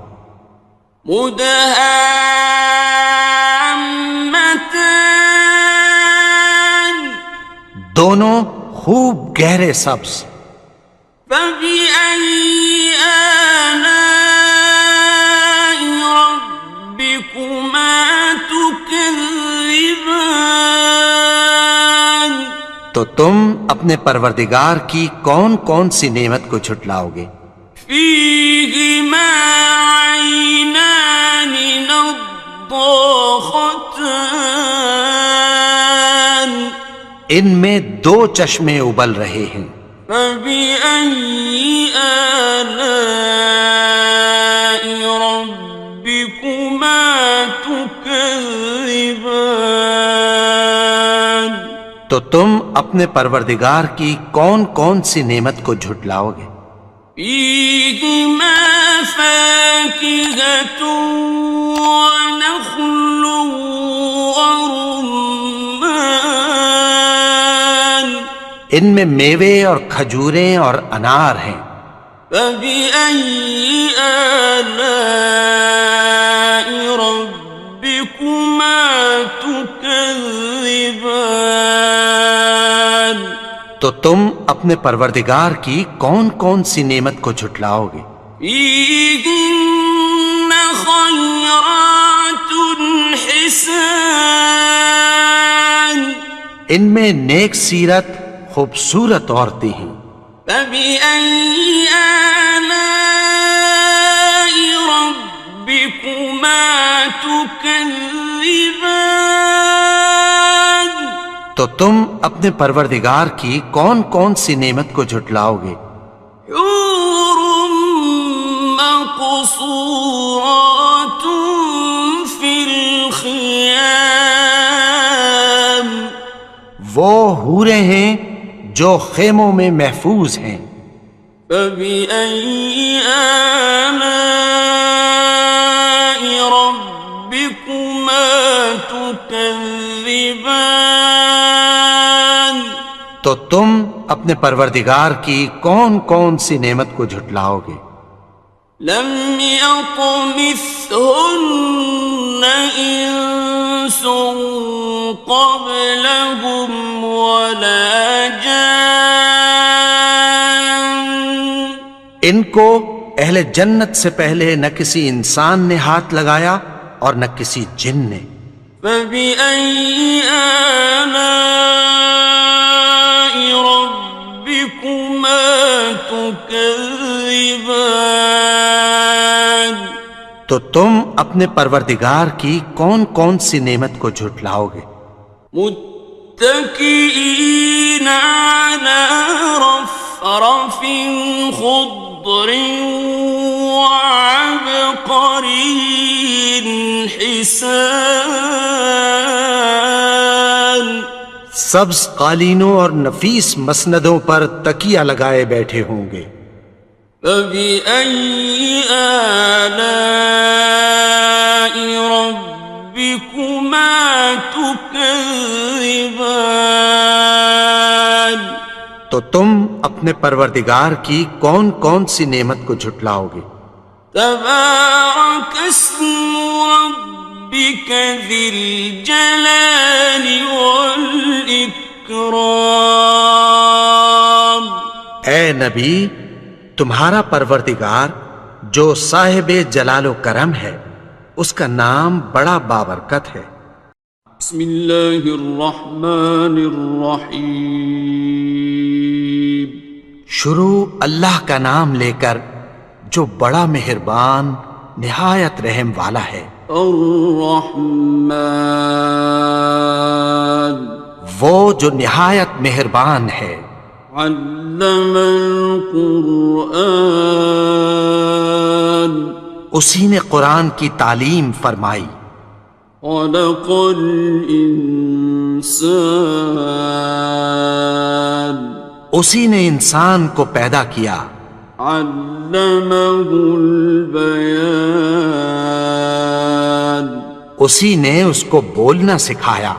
Speaker 1: مدہامتان،
Speaker 2: دونوں خوب گہرے سبز۔
Speaker 1: فبأي آلاء ربكما تكذبان؟
Speaker 2: تو تم اپنے پروردگار کی کون کون سی نعمت کو جھٹلاؤ گے؟
Speaker 1: فيهما عينان نضاختان،
Speaker 2: ان میں دو چشمے ابل رہے ہیں۔
Speaker 1: فبأي آلاء ربكما تكذبان؟
Speaker 2: تو تم اپنے پروردگار کی کون کون سی نعمت کو جھٹلاؤ گے؟
Speaker 1: فيهما فاكهة ونخل ورمان،
Speaker 2: ان میں میوے اور کھجوریں اور انار ہیں۔
Speaker 1: فبأي آلاء ربكما تكذبان؟
Speaker 2: تو تم اپنے پروردگار کی کون کون سی نعمت کو جھٹلاؤ گے؟
Speaker 1: فيهن خيرات حسان،
Speaker 2: ان میں نیک سیرت خوبصورت عورتیں ہیں۔
Speaker 1: فبأي آلاء ربكما تكذبان؟
Speaker 2: تو تم اپنے پروردگار کی کون کون سی نعمت کو جھٹلاؤ گے؟
Speaker 1: حور مقصورات في الخيام،
Speaker 2: وہ حوریں ہیں جو خیموں میں محفوظ ہیں۔
Speaker 1: فبأي آلاء ربكما تكذبان؟
Speaker 2: تو تم اپنے پروردگار کی کون کون سی نعمت کو جھٹلاؤ گے؟
Speaker 1: لم يطمثهن إنس قبلهم ولا جان،
Speaker 2: ان کو اہل جنت سے پہلے نہ کسی انسان نے ہاتھ لگایا اور نہ کسی جن نے۔
Speaker 1: فبأي آلاء ربكما تكذبان؟ تكذبان
Speaker 2: تو تم اپنے پروردگار کی کون کون سی نعمت کو جھٹلاؤ گے؟
Speaker 1: متكئين على رفرف خضر وعبقري حسان
Speaker 2: سبز قالینوں اور نفیس مسندوں پر تکیہ لگائے بیٹھے ہوں گے۔
Speaker 1: فبأي آلاء ربكما تكذبان
Speaker 2: تو تم اپنے پروردگار کی کون کون سی نعمت کو جھٹلاؤ گے؟
Speaker 1: تبارك اسم ربك ذي الجلال والإكرام
Speaker 2: اے نبی، تمہارا پروردگار جو صاحب جلال و کرم ہے، اس کا نام بڑا بابرکت ہے۔
Speaker 1: بسم اللہ الرحمن الرحیم
Speaker 2: شروع اللہ کا نام لے کر جو بڑا مہربان نہایت رحم والا ہے۔
Speaker 1: الرحمن
Speaker 2: وہ جو نہایت مہربان ہے۔
Speaker 1: علم القرآن
Speaker 2: اسی نے قرآن کی تعلیم فرمائی۔
Speaker 1: خلق الانسان
Speaker 2: اسی نے انسان کو پیدا کیا۔
Speaker 1: علمہ البیان
Speaker 2: اسی نے اس کو بولنا سکھایا۔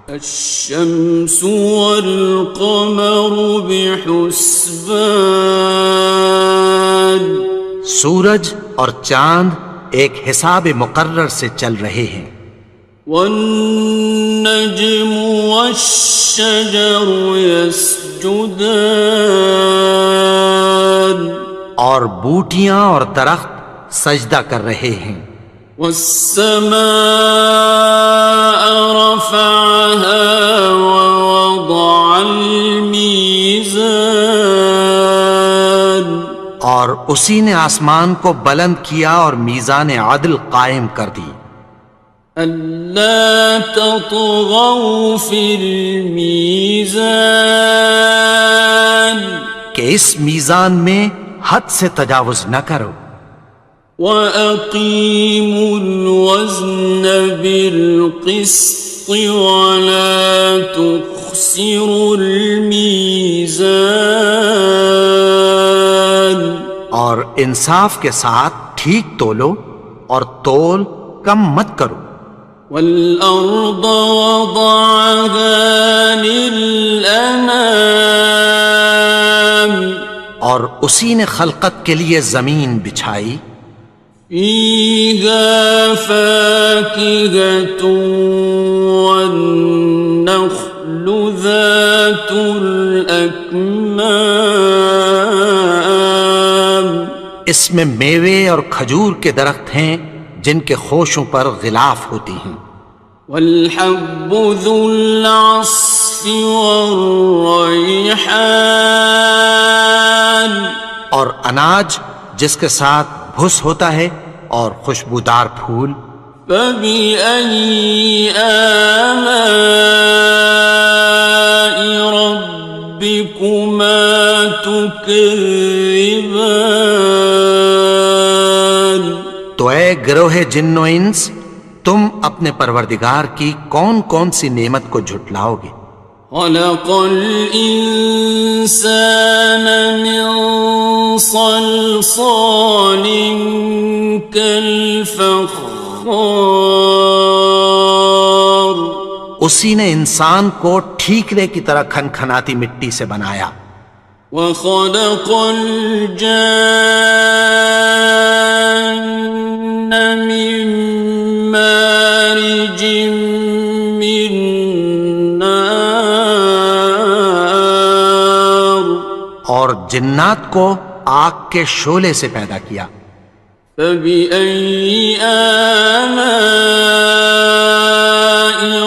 Speaker 1: الشمس والقمر بحسبان
Speaker 2: سورج اور چاند ایک حساب مقرر سے چل رہے ہیں۔
Speaker 1: والنجم والشجر يسجدان
Speaker 2: اور بوٹیاں اور درخت سجدہ کر رہے ہیں۔
Speaker 1: والسماء رفعها ووضع الميزان
Speaker 2: اور اسی نے آسمان کو بلند کیا اور میزان عدل قائم کر دی۔
Speaker 1: ألا تطغوا في الميزان
Speaker 2: کہ اس میزان میں حد سے تجاوز نہ کرو۔
Speaker 1: وَأَقِيمُوا الْوَزْنَ بِالْقِسْطِ وَلَا تُخْسِرُوا الْمِيزَانَ
Speaker 2: اور انصاف کے ساتھ ٹھیک تولو اور تول کم مت کرو۔
Speaker 1: وَالْأَرْضَ وَضَعَهَا لِلْأَنَامِ
Speaker 2: اور اسی نے خلقت کے لیے زمین بچھائی۔
Speaker 1: فِيهَا فَاكِهَةٌ وَالنَّخْلُ ذَاتُ الْأَكْمَامِ
Speaker 2: اس میں میوے اور کھجور کے درخت ہیں جن کے خوشوں پر غلاف ہوتی ہیں۔
Speaker 1: وَالْحَبُّ ذُو الْعَصْفِ وَالرَّيْحَانِ
Speaker 2: اور اناج جس کے ساتھ بھس ہوتا ہے اور خوشبودار پھول۔
Speaker 1: فَبِأَيِّ آلَاءِ رَبِّكُمَا تُكَذِّبَانِ
Speaker 2: تو اے گروہ جن و انس، تم اپنے پروردگار کی کون کون سی نعمت کو جھٹلاؤ گے؟
Speaker 1: خلق الإنسان من صلصال كالفخار
Speaker 2: اسی نے انسان کو ٹھیکرے کی طرح کھنکھناتی مٹی سے بنایا۔
Speaker 1: وخلق الجان من مارج من نار
Speaker 2: اور جنات کو آگ کے شعلے سے پیدا کیا۔
Speaker 1: فبأي آلاء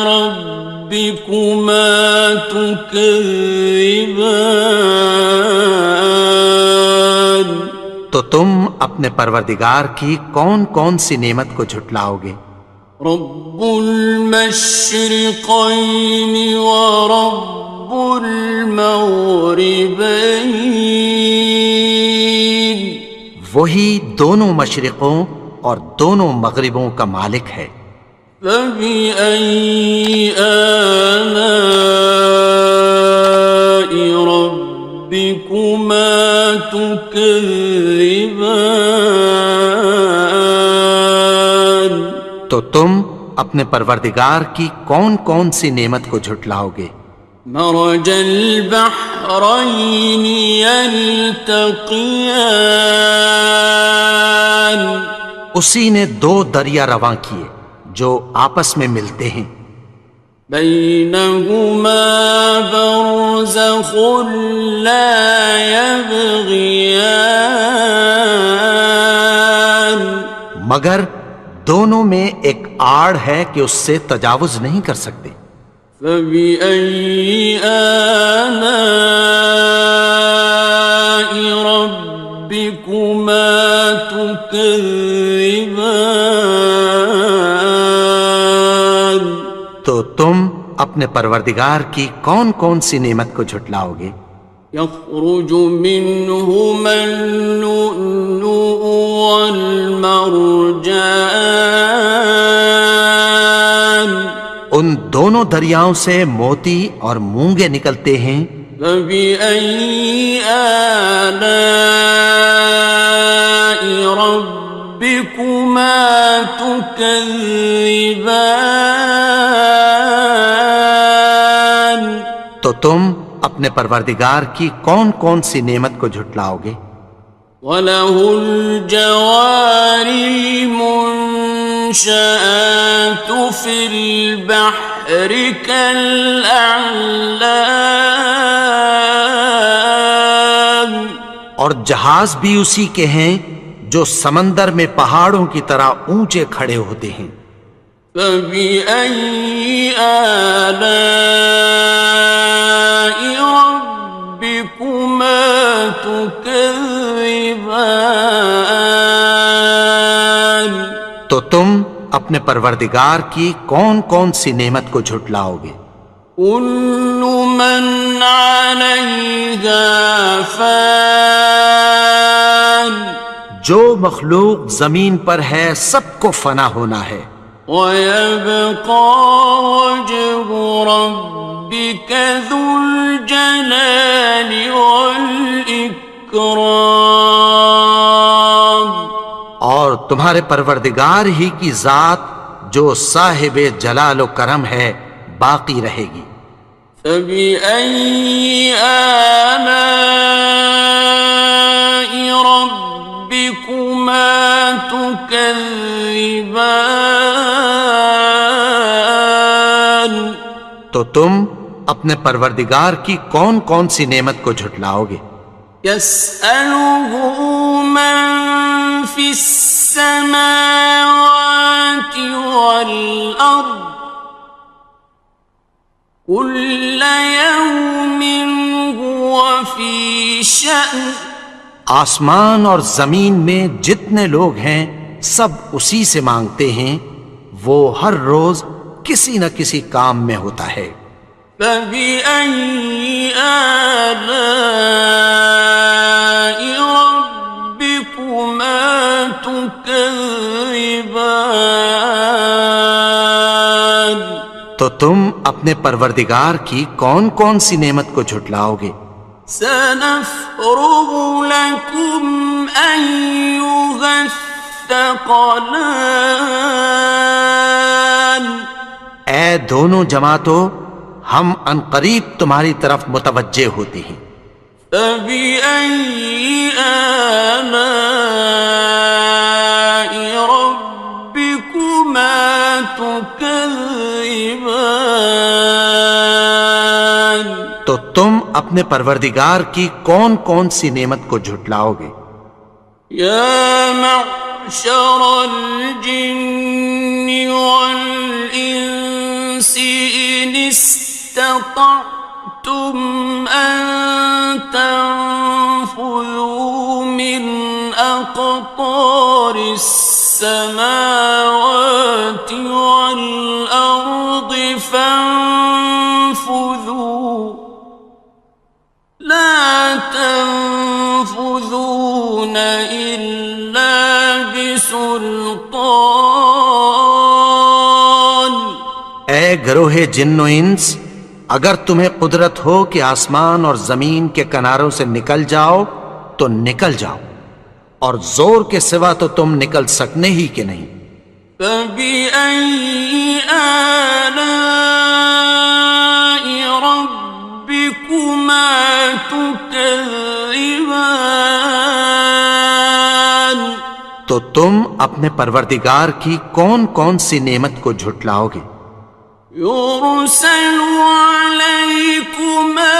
Speaker 1: ربكما تكذبان
Speaker 2: تو تم اپنے پروردگار کی کون کون سی نعمت کو جھٹلاؤ گے؟
Speaker 1: رب المشرقين ورب المغربين
Speaker 2: وہی دونوں مشرقوں اور دونوں مغربوں کا مالک ہے۔
Speaker 1: فبأي آلاء ربكما تكذبان
Speaker 2: تو تم اپنے پروردگار کی کون کون سی نعمت کو جھٹلاؤ گے؟
Speaker 1: مرج البحرين يلتقيان
Speaker 2: اسی نے دو دریا رواں کیے جو آپس میں ملتے ہیں،
Speaker 1: بينهما برزخ لا يبغيان
Speaker 2: مگر دونوں میں ایک آڑ ہے کہ اس سے تجاوز نہیں کر سکتے۔
Speaker 1: فبأي آلاء ربكما تكذبان
Speaker 2: تو تم اپنے پروردگار کی کون کون سی نعمت کو جھٹلاؤ گے؟
Speaker 1: يخرج منهما اللؤلؤ والمرجان
Speaker 2: ان دونوں دریاؤں سے موتی اور مونگے نکلتے ہیں۔
Speaker 1: فبأي آلاء ربكما تكذبان
Speaker 2: تو تم اپنے پروردگار کی کون کون سی نعمت کو جھٹلاؤ گے؟
Speaker 1: وَلَهُ الْجَوَارِ الْمُنشَآتُ فِي الْبَحْرِ كَالْأَعْلَامِ
Speaker 2: اور جہاز بھی اسی کے ہیں جو سمندر میں پہاڑوں کی طرح اونچے کھڑے ہوتے ہیں۔
Speaker 1: فَبِأَيِّ آلَاءِ رَبِّكُمَا تُكَذِّبَانِ
Speaker 2: تو تم اپنے پروردگار کی کون کون سی نعمت کو جھٹلاؤ گے؟
Speaker 1: كُلُّ مَنْ عَلَيْهَا فَانٍ
Speaker 2: جو مخلوق زمین پر ہے سب کو فنا ہونا ہے،
Speaker 1: وَيَبْقَى وَجْهُ رَبِّكَ ذُو الْجَلَالِ وَالْإِكْرَامِ
Speaker 2: اور تمہارے پروردگار ہی کی ذات جو صاحب جلال و کرم ہے باقی رہے گی۔
Speaker 1: فَبِأَيِّ آلَاءِ رَبِّكُمَا تُكَذِّبَانِ
Speaker 2: تو تم اپنے پروردگار کی کون کون سی نعمت کو جھٹلاؤ گے؟
Speaker 1: يَسْأَلُهُ مَن فِي السَّمَاوَاتِ وَالْأَرْضِ كُلَّ يَوْمٍ هُوَ فِي شَأْنٍ
Speaker 2: آسمان اور زمین میں جتنے لوگ ہیں سب اسی سے مانگتے ہیں، وہ ہر روز کسی نہ کسی کام میں ہوتا ہے۔
Speaker 1: فَبِأَيِّ آلَاءِ رَبِّكُمَا تُكَذِّبَانِ
Speaker 2: تو تم اپنے پروردگار کی کون کون سی نعمت کو جھٹلاؤ گے؟
Speaker 1: سَنَفْرُغُ لَكُمْ أَيُّهَ الثَّقَلَانِ
Speaker 2: اے دونوں جماعتوں، ہم عنقریب تمہاری طرف متوجہ ہوتے ہیں۔
Speaker 1: فَبِأَيِّ آلَاءِ رَبِّكُمَا تُكَذِّبَانِ
Speaker 2: تو تم اپنے پروردگار کی کون کون سی نعمت کو جھٹلاؤ گے؟
Speaker 1: يَا مَعْشَرَ الْجِنِّ وَالْإِنسِ إِنِ اسْتَطَعْتُمْ أَن تَنفُذُوا مِنْ أقطار السماوات والأرض فانفذوا لا تنفذون إلا بسلطان.
Speaker 2: اے گروہ جن و انس، اگر تمہیں قدرت ہو کہ آسمان اور زمین کے کناروں سے نکل جاؤ تو نکل جاؤ، اور زور کے سوا تو تم نکل سکنے ہی کہ نہیں.
Speaker 1: فَبِأَيِّ آلَاءِ رَبِّكُمَا تُكَذِّبَانِ.
Speaker 2: تو تم اپنے پروردگار کی کون کون سی نعمت کو جھٹلاؤ گے؟
Speaker 1: يُرْسَلُ عَلَيْكُمَا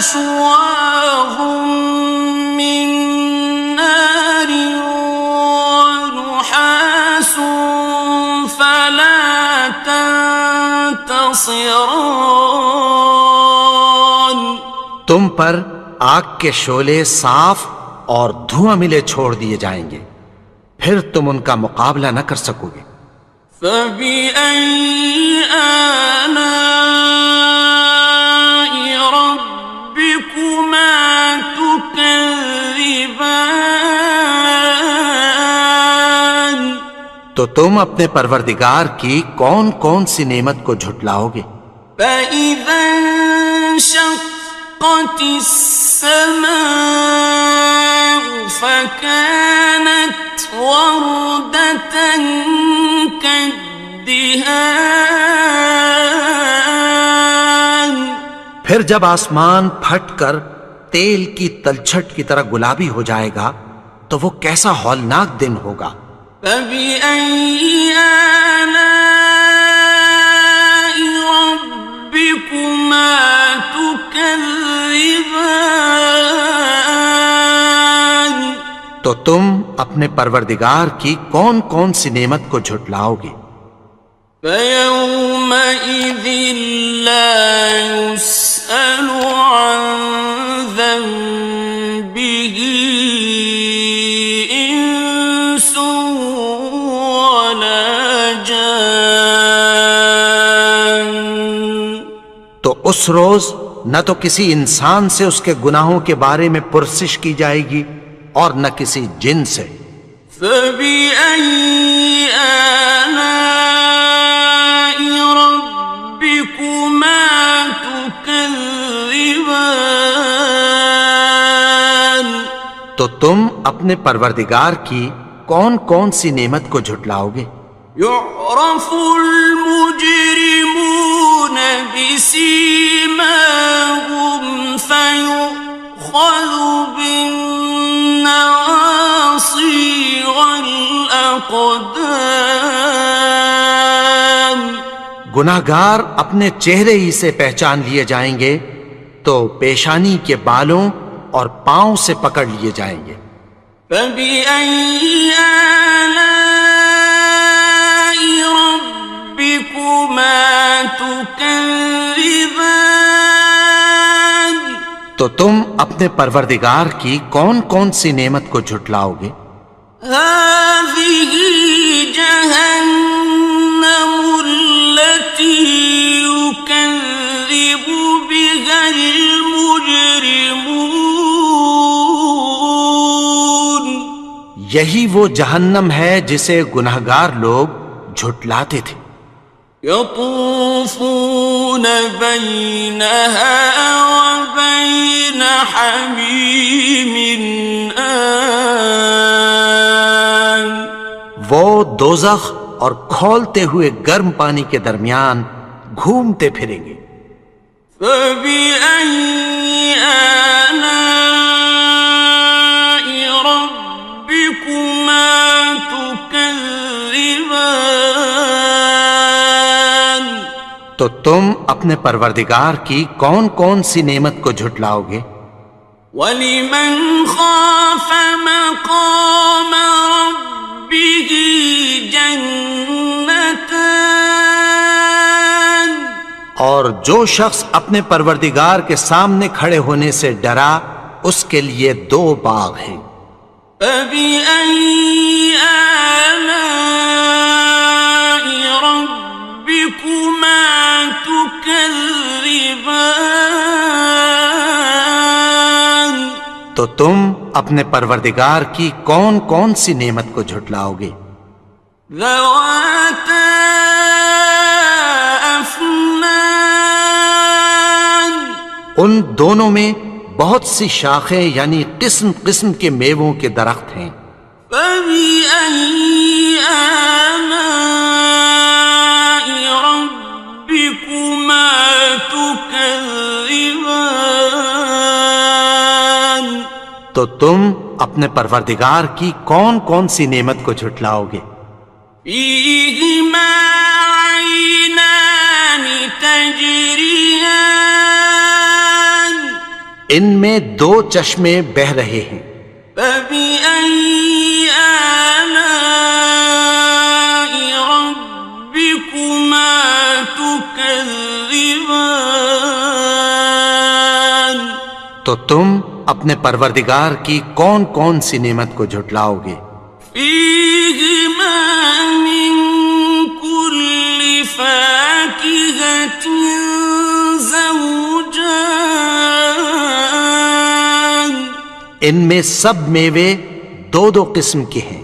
Speaker 1: شُوَاظٌ مِّن نَّارٍ وَنُحَاسٌ فَلَا تَنتَصِرَانِ.
Speaker 2: تم پر آگ کے شعلے صاف اور دھواں ملے چھوڑ دیے جائیں گے، پھر تم ان کا مقابلہ نہ کر سکو گے.
Speaker 1: فَبِأَيِّ آلَاءِ رَبِّكُمَا تُكَذِّبَانِ.
Speaker 2: تو تم اپنے پروردگار کی کون کون سی نعمت کو جھٹلاؤ گے؟
Speaker 1: فَإِذَا انشَقَّتِ السَّمَاءُ فَكَانَتْ وَرْدَةً كَالدِّهَانِ.
Speaker 2: پھر جب آسمان پھٹ کر تیل کی تلچھٹ کی طرح گلابی ہو جائے گا تو وہ کیسا ہولناک دن ہوگا.
Speaker 1: فَبِأَيِّ آلَاءِ رَبِّكُمَا تُكَذِّبَانِ.
Speaker 2: تو تم اپنے پروردگار کی کون کون سی نعمت کو جھٹلاؤ گے؟
Speaker 1: فَيَوْمَئِذٍ لَا يُسْأَلُ عَنْ ذَنبِهِ إِنسٌ وَلَا جَانٌ.
Speaker 2: تو اس روز نہ تو کسی انسان سے اس کے گناہوں کے بارے میں پرسش کی جائے گی اور نہ کسی جن سے.
Speaker 1: فَبِأَيِّ آلَاءِ رَبِّكُمَا تُكَذِّبَانِ.
Speaker 2: تو تم اپنے پروردگار کی کون کون سی نعمت کو جھٹلاؤ گے؟
Speaker 1: يُعْرَفُ الْمُجْرِمُونَ بِسِيمَاهُمْ فَيُؤْخَذُ بِالنَّوَاصِي وَالْأَقْدَامِ.
Speaker 2: گناہگار اپنے چہرے ہی سے پہچان لیے جائیں گے تو پیشانی کے بالوں اور پاؤں سے پکڑ لیے جائیں گے.
Speaker 1: فَبِأَيِّ آلَاءِ رَبِّكُمَا تُكَذِّبَانِ.
Speaker 2: تو تم اپنے پروردگار کی کون کون سی نعمت کو جھٹلاؤ گے؟
Speaker 1: هَٰذِهِ جَهَنَّمُ الَّتِي يُكَذِّبُ بِهَا الْمُجْرِمُونَ.
Speaker 2: یہی وہ جہنم ہے جسے گناہگار لوگ جھٹلاتے تھے.
Speaker 1: يَطُوفُونَ بَيْنَهَا وَبَيْنَ حَمِيمٍ آنٍ.
Speaker 2: وہ دوزخ اور کھولتے ہوئے گرم پانی کے درمیان گھومتے پھریں گے.
Speaker 1: فَبِأَيِّ آلَاءِ رَبِّكُمَا تُكَذِّبَانِ.
Speaker 2: تو تم اپنے پروردگار کی کون کون سی نعمت کو جھٹلاؤ گے؟
Speaker 1: وَلِمَنْ خَافَ مَقَامَ رَبِّهِ جَنَّتَانِ.
Speaker 2: اور جو شخص اپنے پروردگار کے سامنے کھڑے ہونے سے ڈرا اس کے لیے 2 باغ ہیں.
Speaker 1: فبأي آلاء ربكما تكذبان؟
Speaker 2: تو تم اپنے پروردگار کی کون کون سی نعمت کو جھٹلاؤ گے؟
Speaker 1: ذواتا افنان،
Speaker 2: ان دونوں میں بہت سی شاخیں یعنی قسم قسم کے میووں کے درخت ہیں۔
Speaker 1: فبأي آلاء ربكما تكذبان؟
Speaker 2: تو تم اپنے پروردگار کی کون کون سی نعمت کو جھٹلاؤ گے؟
Speaker 1: فيهما عينان تجريان،
Speaker 2: ان میں دو چشمے بہہ رہے ہیں۔
Speaker 1: فبأي آلاء ربكما تكذبان؟
Speaker 2: تو تم اپنے پروردگار کی کون کون سی نعمت کو جھٹلاؤ گے؟
Speaker 1: فيهما من كل فاكهة زوجان،
Speaker 2: ان میں سب میوے دو دو قسم کے ہیں۔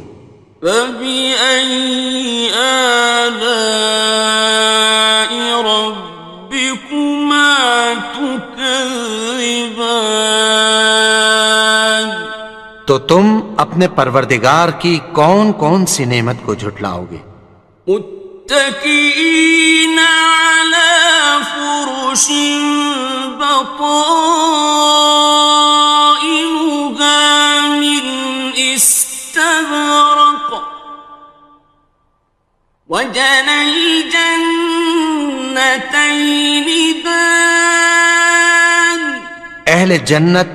Speaker 1: فبأي آلاء ربكما تكذبان؟
Speaker 2: تو تم اپنے پروردگار کی کون کون سی نعمت کو جھٹلاؤ گے؟
Speaker 1: متكئين على فرش بطائنها من استبرق، وجنى الجنتين دان،
Speaker 2: اہل جنت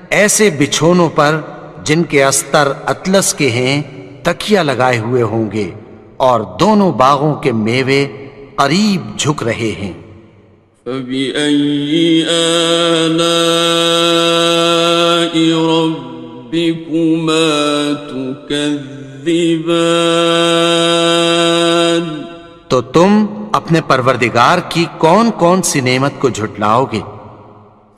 Speaker 2: ایسے بچھونوں پر جن کے استر اطلس کے ہیں تکیہ لگائے ہوئے ہوں گے، اور دونوں باغوں کے میوے قریب جھک رہے ہیں۔
Speaker 1: فبأي آلاء ربكما تكذبان؟
Speaker 2: تو تم اپنے پروردگار کی کون کون سی نعمت کو جھٹلاؤ گے؟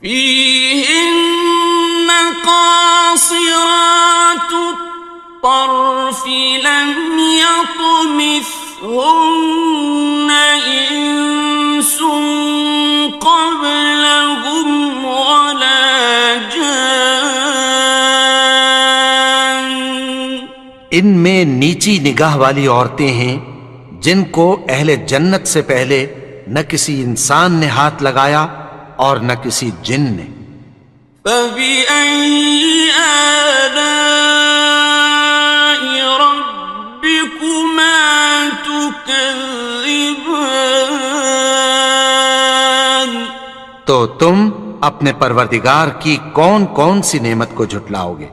Speaker 1: فيهن قاصرات الطرف لم يطمثهن إنس قبلهم ولا جان،
Speaker 2: ان میں نیچی نگاہ والی عورتیں ہیں جن کو اہل جنت سے پہلے نہ کسی انسان نے ہاتھ لگایا اور نہ کسی جن نے۔
Speaker 1: فبأي آلاء ربكما تكذبان؟
Speaker 2: تو تم اپنے پروردگار کی کون کون سی نعمت کو جھٹلاؤ گے؟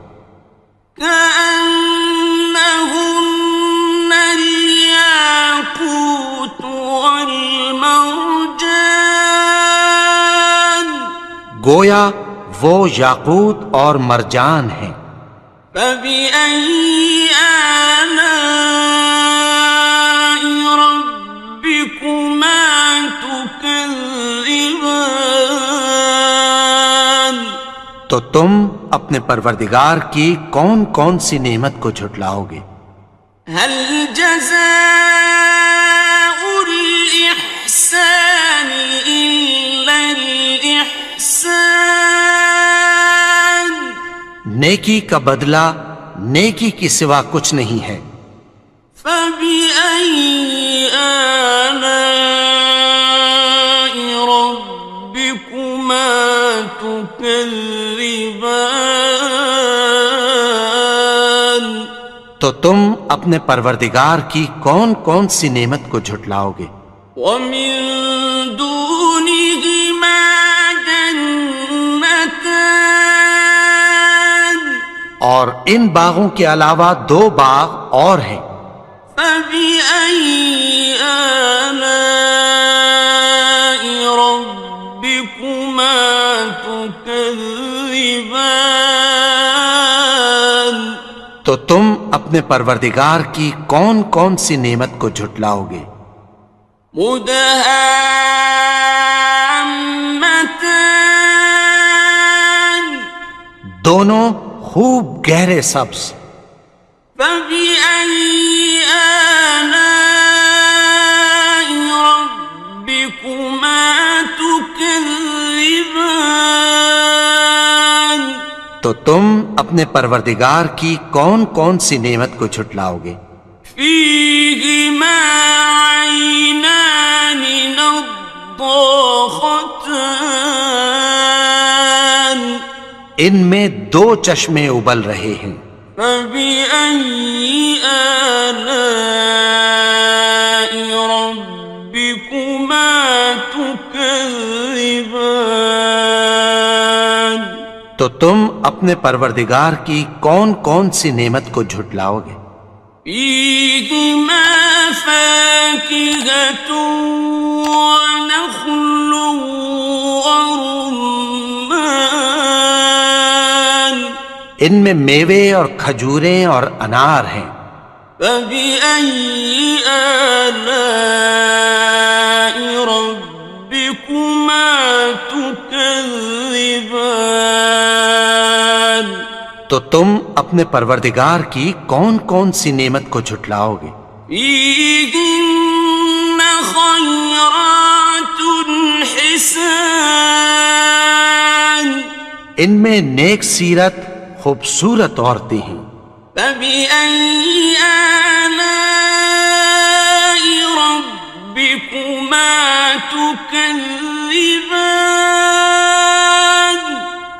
Speaker 1: كأنهن الياقوت والمرجان،
Speaker 2: گویا وہ یاقوت اور مرجان ہیں۔
Speaker 1: فبأي آلاء ربكما تكذبان؟
Speaker 2: تو تم اپنے پروردگار کی کون کون سی نعمت کو جھٹلاؤ گے؟
Speaker 1: هل جزاء الإحسان إلا الإحسان؟
Speaker 2: نیکی کا بدلہ نیکی کی سوا کچھ نہیں ہے۔
Speaker 1: فبأي آلاء ربكما تكذبان؟
Speaker 2: تو تم اپنے پروردگار کی کون کون سی نعمت کو جھٹلاؤ گے؟
Speaker 1: ومن دونهما جنتان،
Speaker 2: اور ان باغوں کے علاوہ دو باغ اور ہیں۔
Speaker 1: فبأي آلاء ربكما تكذبان؟
Speaker 2: تو تم اپنے پروردگار کی کون کون سی نعمت کو جھٹلاؤ گے؟
Speaker 1: مدہامتان
Speaker 2: دونوں خوب گہرے سبز.
Speaker 1: فبأي آلاء ربكما تكذبان
Speaker 2: تو تم اپنے پروردگار کی کون کون سی نعمت کو جھٹلاؤ گے؟
Speaker 1: فيهما عينان نضاختان
Speaker 2: ان میں دو چشمے ابل رہے ہیں.
Speaker 1: فبأي آلاء ربكما تكذبان
Speaker 2: تو تم اپنے پروردگار کی کون کون سی نعمت کو جھٹلاؤ گے؟
Speaker 1: فيهما فاكهة ونخل ورمان
Speaker 2: ان میں میوے اور کھجوریں اور انار ہیں.
Speaker 1: فبأي آلاء ربكما تكذبان
Speaker 2: تو تم اپنے پروردگار کی کون کون سی نعمت کو جھٹلاؤ گے؟
Speaker 1: فيهن خيرات حسان
Speaker 2: ان میں نیک سیرت خوبصورت عورتیں ہیں.
Speaker 1: فبأي آلاء ربكما تكذبان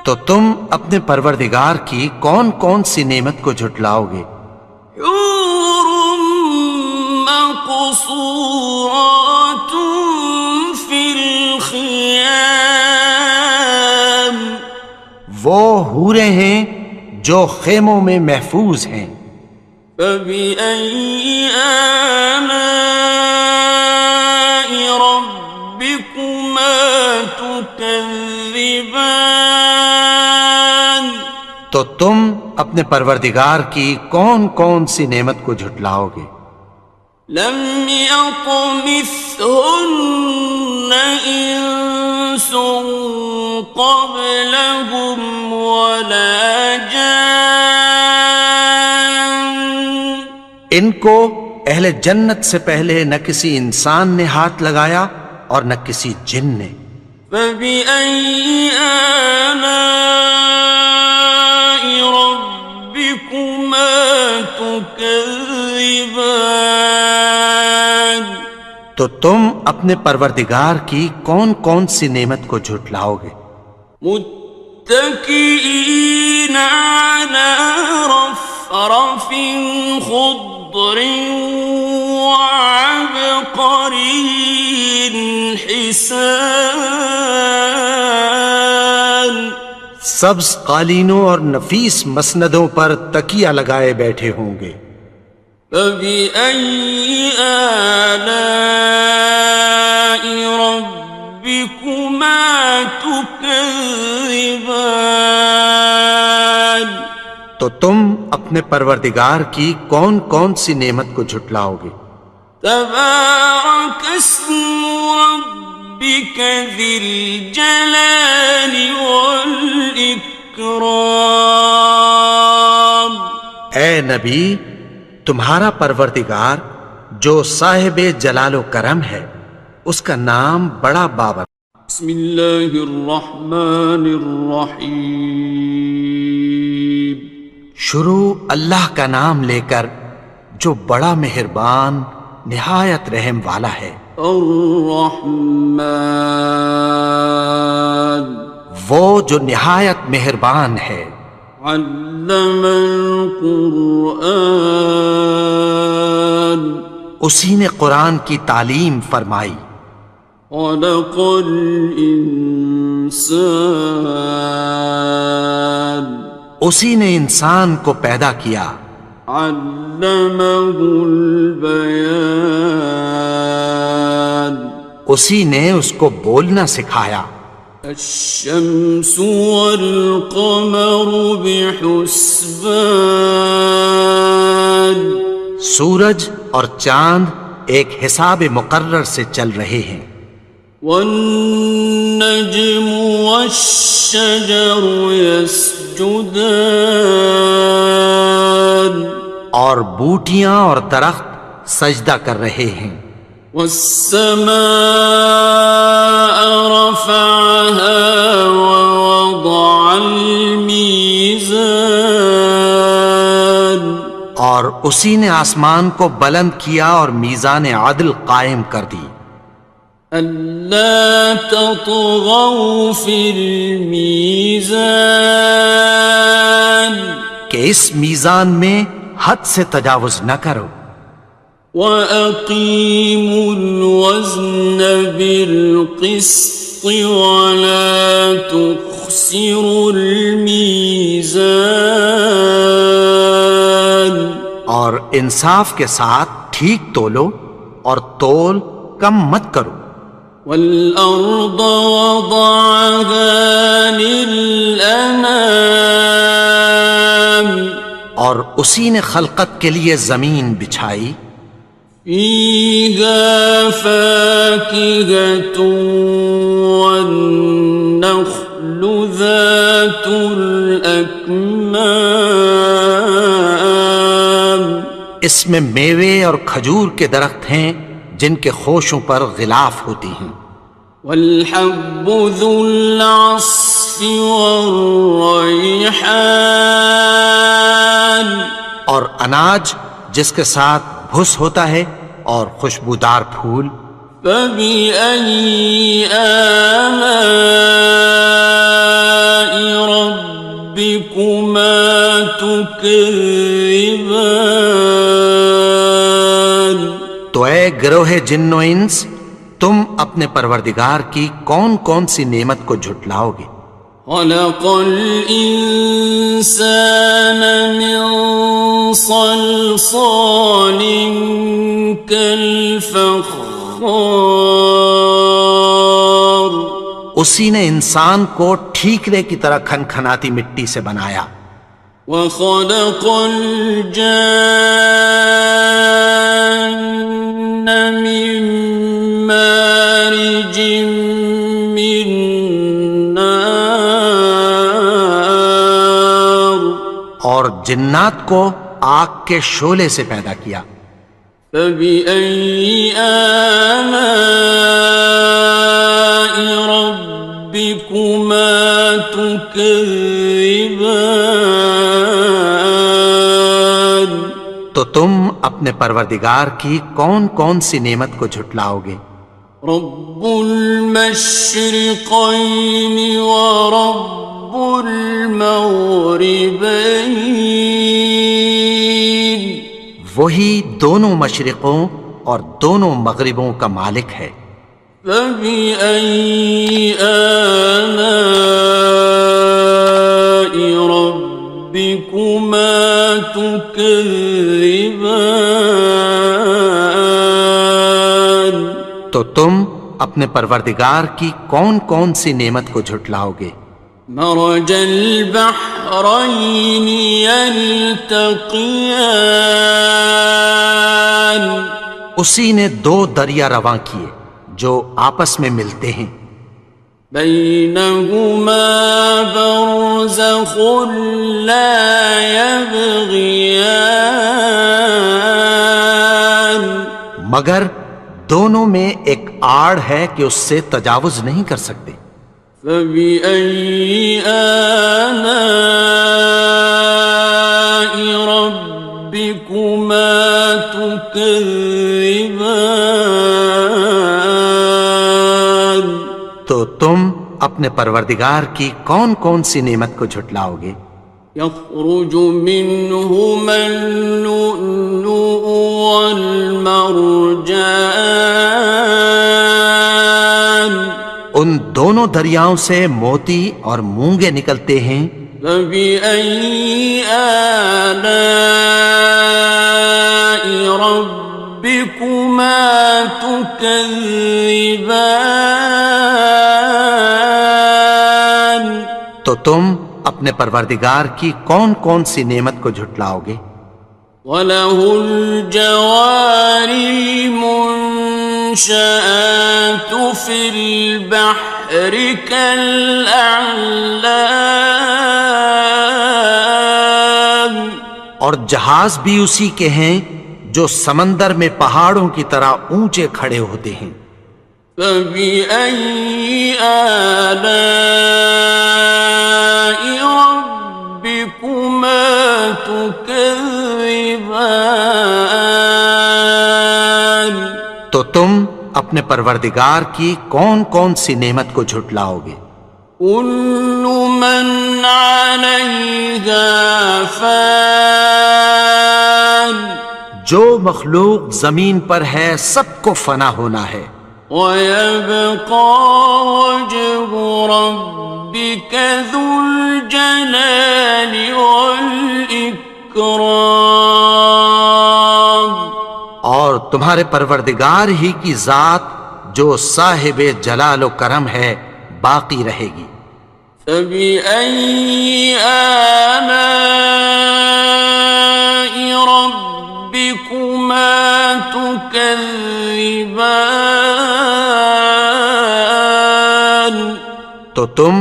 Speaker 2: تو تم اپنے پروردگار کی کون کون سی نعمت کو جھٹلاؤ گے؟
Speaker 1: حور مقصورات في الخيام
Speaker 2: وہ حوریں ہیں جو خیموں میں محفوظ ہیں.
Speaker 1: فبأي آلاء ربكما تكذبان
Speaker 2: تو تم اپنے پروردگار کی کون کون سی نعمت کو جھٹلاؤ گے؟
Speaker 1: لم يطمثهن إنس قبلهم ولا جان
Speaker 2: ان کو اہل جنت سے پہلے نہ کسی انسان نے ہاتھ لگایا اور نہ کسی جن نے.
Speaker 1: فبأي آلاء ربكما تكذبان
Speaker 2: تو تم اپنے پروردگار کی کون کون سی نعمت کو جھٹلاؤ گے؟
Speaker 1: متكئين على رفرف خضر وعبقري حسان
Speaker 2: سبز قالینوں اور نفیس مسندوں پر تکیہ لگائے بیٹھے ہوں گے.
Speaker 1: فبأي آلاء ربكما تكذبان
Speaker 2: تو تم اپنے پروردگار کی کون کون سی نعمت کو جھٹلاؤ گے؟
Speaker 1: تبارك اسم ربك ذي الجلال والإكرام
Speaker 2: اے نبی، تمہارا پروردگار جو صاحب جلال و کرم ہے اس کا نام بڑا بابر.
Speaker 1: بسم اللہ الرحمن الرحیم
Speaker 2: شروع اللہ کا نام لے کر جو بڑا مہربان نہایت رحم والا ہے.
Speaker 1: الرحمن
Speaker 2: وہ جو نہایت مہربان ہے.
Speaker 1: علم القرآن
Speaker 2: اسی نے قرآن کی تعلیم فرمائی.
Speaker 1: خلق الانسان
Speaker 2: اسی نے انسان کو پیدا کیا.
Speaker 1: علمہ البیان
Speaker 2: اسی نے اس کو بولنا سکھایا.
Speaker 1: الشمس والقمر بحسبان
Speaker 2: سورج اور چاند ایک حساب مقرر سے چل رہے ہیں.
Speaker 1: والنجم والشجر يسجدان
Speaker 2: اور بوٹیاں اور درخت سجدہ کر رہے ہیں.
Speaker 1: والسماء رفعها ووضع الميزان
Speaker 2: اور اسی نے آسمان کو بلند کیا اور میزان عدل قائم کر دی.
Speaker 1: ألا تطغوا في الميزان
Speaker 2: کہ اس میزان میں حد سے تجاوز نہ کرو.
Speaker 1: وَأَقِيمُوا الْوَزْنَ بِالْقِسْطِ وَلَا تُخْسِرُوا الْمِيزَانَ
Speaker 2: اور انصاف کے ساتھ ٹھیک تولو اور تول کم مت کرو.
Speaker 1: وَالْأَرْضَ وَضَعَهَا لِلْأَنَامِ
Speaker 2: اور اسی نے خلقت کے لیے زمین بچھائی.
Speaker 1: فِيهَا فَاكِهَةٌ وَالنَّخْلُ ذَاتُ الْأَكْمَامِ
Speaker 2: اس میں میوے اور کھجور کے درخت ہیں جن کے خوشوں پر غلاف ہوتی ہیں.
Speaker 1: وَالْحَبُّ ذُو الْعَصْفِ وَالرَّيْحَانِ
Speaker 2: اور اناج جس کے ساتھ بھس ہوتا ہے اور خوشبودار پھول.
Speaker 1: فَبِأَيِّ آلَاءِ رَبِّكُمَا تُكَذِّبَانِ
Speaker 2: تو اے گروہ جن و انس تم اپنے پروردگار کی کون کون سی نعمت کو جھٹلاؤ گے.
Speaker 1: خَلَقَ الْإِنسَانَ مِنْ صَلْصَالٍ كَالْفَخَّارِ
Speaker 2: اسی نے انسان کو ٹھیکرے کی طرح کھنکھناتی مٹی سے بنایا.
Speaker 1: وَخَلَقَ الْجَانَّ مِن مَّارِجٍ مِّن نَّارٍ
Speaker 2: اور جنات کو آگ کے شعلے سے پیدا کیا.
Speaker 1: فَبِأَيِّ آلَاءِ رَبِّكُمَا تُكَذِّبَانِ
Speaker 2: تو تم اپنے پروردگار کی کون کون سی نعمت کو جھٹلاؤ گے.
Speaker 1: رب المشرقين ورب المغربين
Speaker 2: وہی دونوں مشرقوں اور دونوں مغربوں کا مالک ہے.
Speaker 1: فبأي آلاء ربكما تكذبان
Speaker 2: تو تم اپنے پروردگار کی کون کون سی نعمت کو جھٹلاؤ گے.
Speaker 1: مرج البحرين يلتقيان
Speaker 2: اسی نے دو دریا رواں کیے جو آپس میں ملتے ہیں.
Speaker 1: بينهما برزخ لا يبغيان
Speaker 2: مگر دونوں میں ایک آڑ ہے کہ اس سے تجاوز نہیں کر سکتے.
Speaker 1: فبأي آلاء ربكما تكذبان
Speaker 2: تو تم اپنے پروردگار کی کون کون سی نعمت کو جھٹلاؤ گے.
Speaker 1: يخرج منهما اللؤلؤ والمرجان
Speaker 2: ان دونوں دریاؤں سے موتی اور مونگے نکلتے ہیں.
Speaker 1: فبأي آلاء ربكما تكذبان
Speaker 2: تم اپنے پروردگار کی کون کون سی نعمت کو جھٹلاؤ گے؟
Speaker 1: وَلَهُ الْجَوَارِ الْمُنشَآتُ فِي الْبَحْرِ كَالْأَعْلَامِ، اور
Speaker 2: جہاز بھی اسی کے ہیں جو سمندر میں پہاڑوں کی طرح اونچے کھڑے ہوتے ہیں۔
Speaker 1: فَبِأَيِّ آلَاءِ رَبِّكُمَا تُكَذِّبَانِ،
Speaker 2: تو تم اپنے پروردگار کی کون کون سی نعمت کو جھٹلاؤ گے؟
Speaker 1: كُلُّ مَنْ عَلَيْهَا فَانٍ،
Speaker 2: جو مخلوق زمین پر ہے سب کو فنا ہونا ہے،
Speaker 1: وَيَبْقَى وَجْهُ رَبِّكَ ذُو الْجَلَالِ وَالْإِكْرَامِ،
Speaker 2: اور تمہارے پروردگار ہی کی ذات جو صاحب جلال و کرم ہے باقی رہے گی۔
Speaker 1: فَبِأَيِّ آلَاءِ رَبِّكُمَا تُكَذِّبَانِ،
Speaker 2: تو تم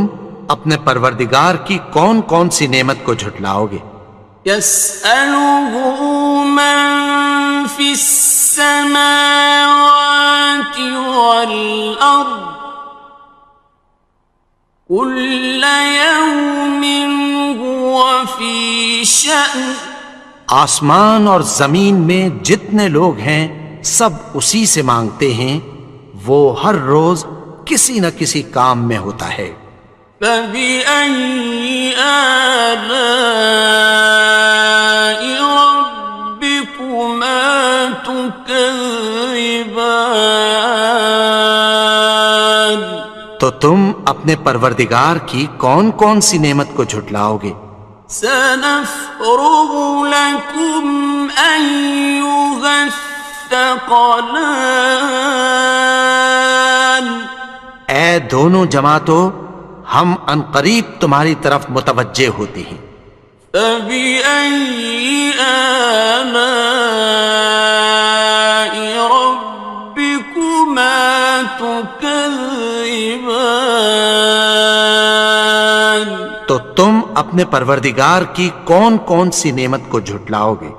Speaker 2: اپنے پروردگار کی کون کون سی نعمت کو جھٹلاؤ گے؟
Speaker 1: يَسْأَلُهُ مَن فِي السَّمَاوَاتِ وَالْأَرْضِ كُلَّ يَوْمٍ هُوَ فِي شَأْنٍ،
Speaker 2: آسمان اور زمین میں جتنے لوگ ہیں سب اسی سے مانگتے ہیں، وہ ہر روز کسی نہ کسی کام میں ہوتا ہے۔
Speaker 1: فَبِأَيِّ آلَاءِ رَبِّكُمَا تُكَذِّبَانِ،
Speaker 2: تو تم اپنے پروردگار کی کون کون سی نعمت کو جھٹلاؤ گے؟
Speaker 1: سَنَفْرُغُ لَكُمْ أَيُّهَ الثَّقَلَانِ،
Speaker 2: اے دونوں جماعتوں، ہم عنقریب تمہاری طرف متوجہ ہوتے ہیں۔
Speaker 1: فَبِأَيِّ آلَاءِ رَبِّكُمَا تُكَذِّبَانِ،
Speaker 2: تو تم اپنے پروردگار کی کون کون سی نعمت کو جھٹلاؤ گے؟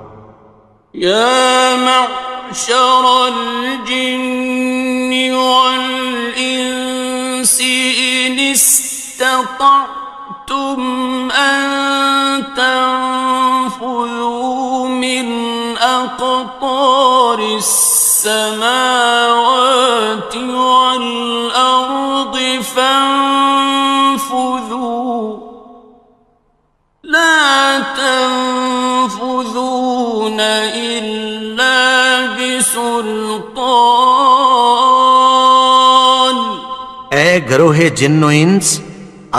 Speaker 1: يَا مَعْشَرَ الْجِنِّ وَالْإِنسِ إِنِ اسْتَطَعْتُمْ أَن تَنفُذُوا مِنْ أَقْطَارِ السَّمَاوَاتِ وَالْأَرْضِ فَانفُذُوا لَا تَنفُذُونَ إِلَّا بِسُلْطَانٍ،
Speaker 2: اے گروہ جن و انس،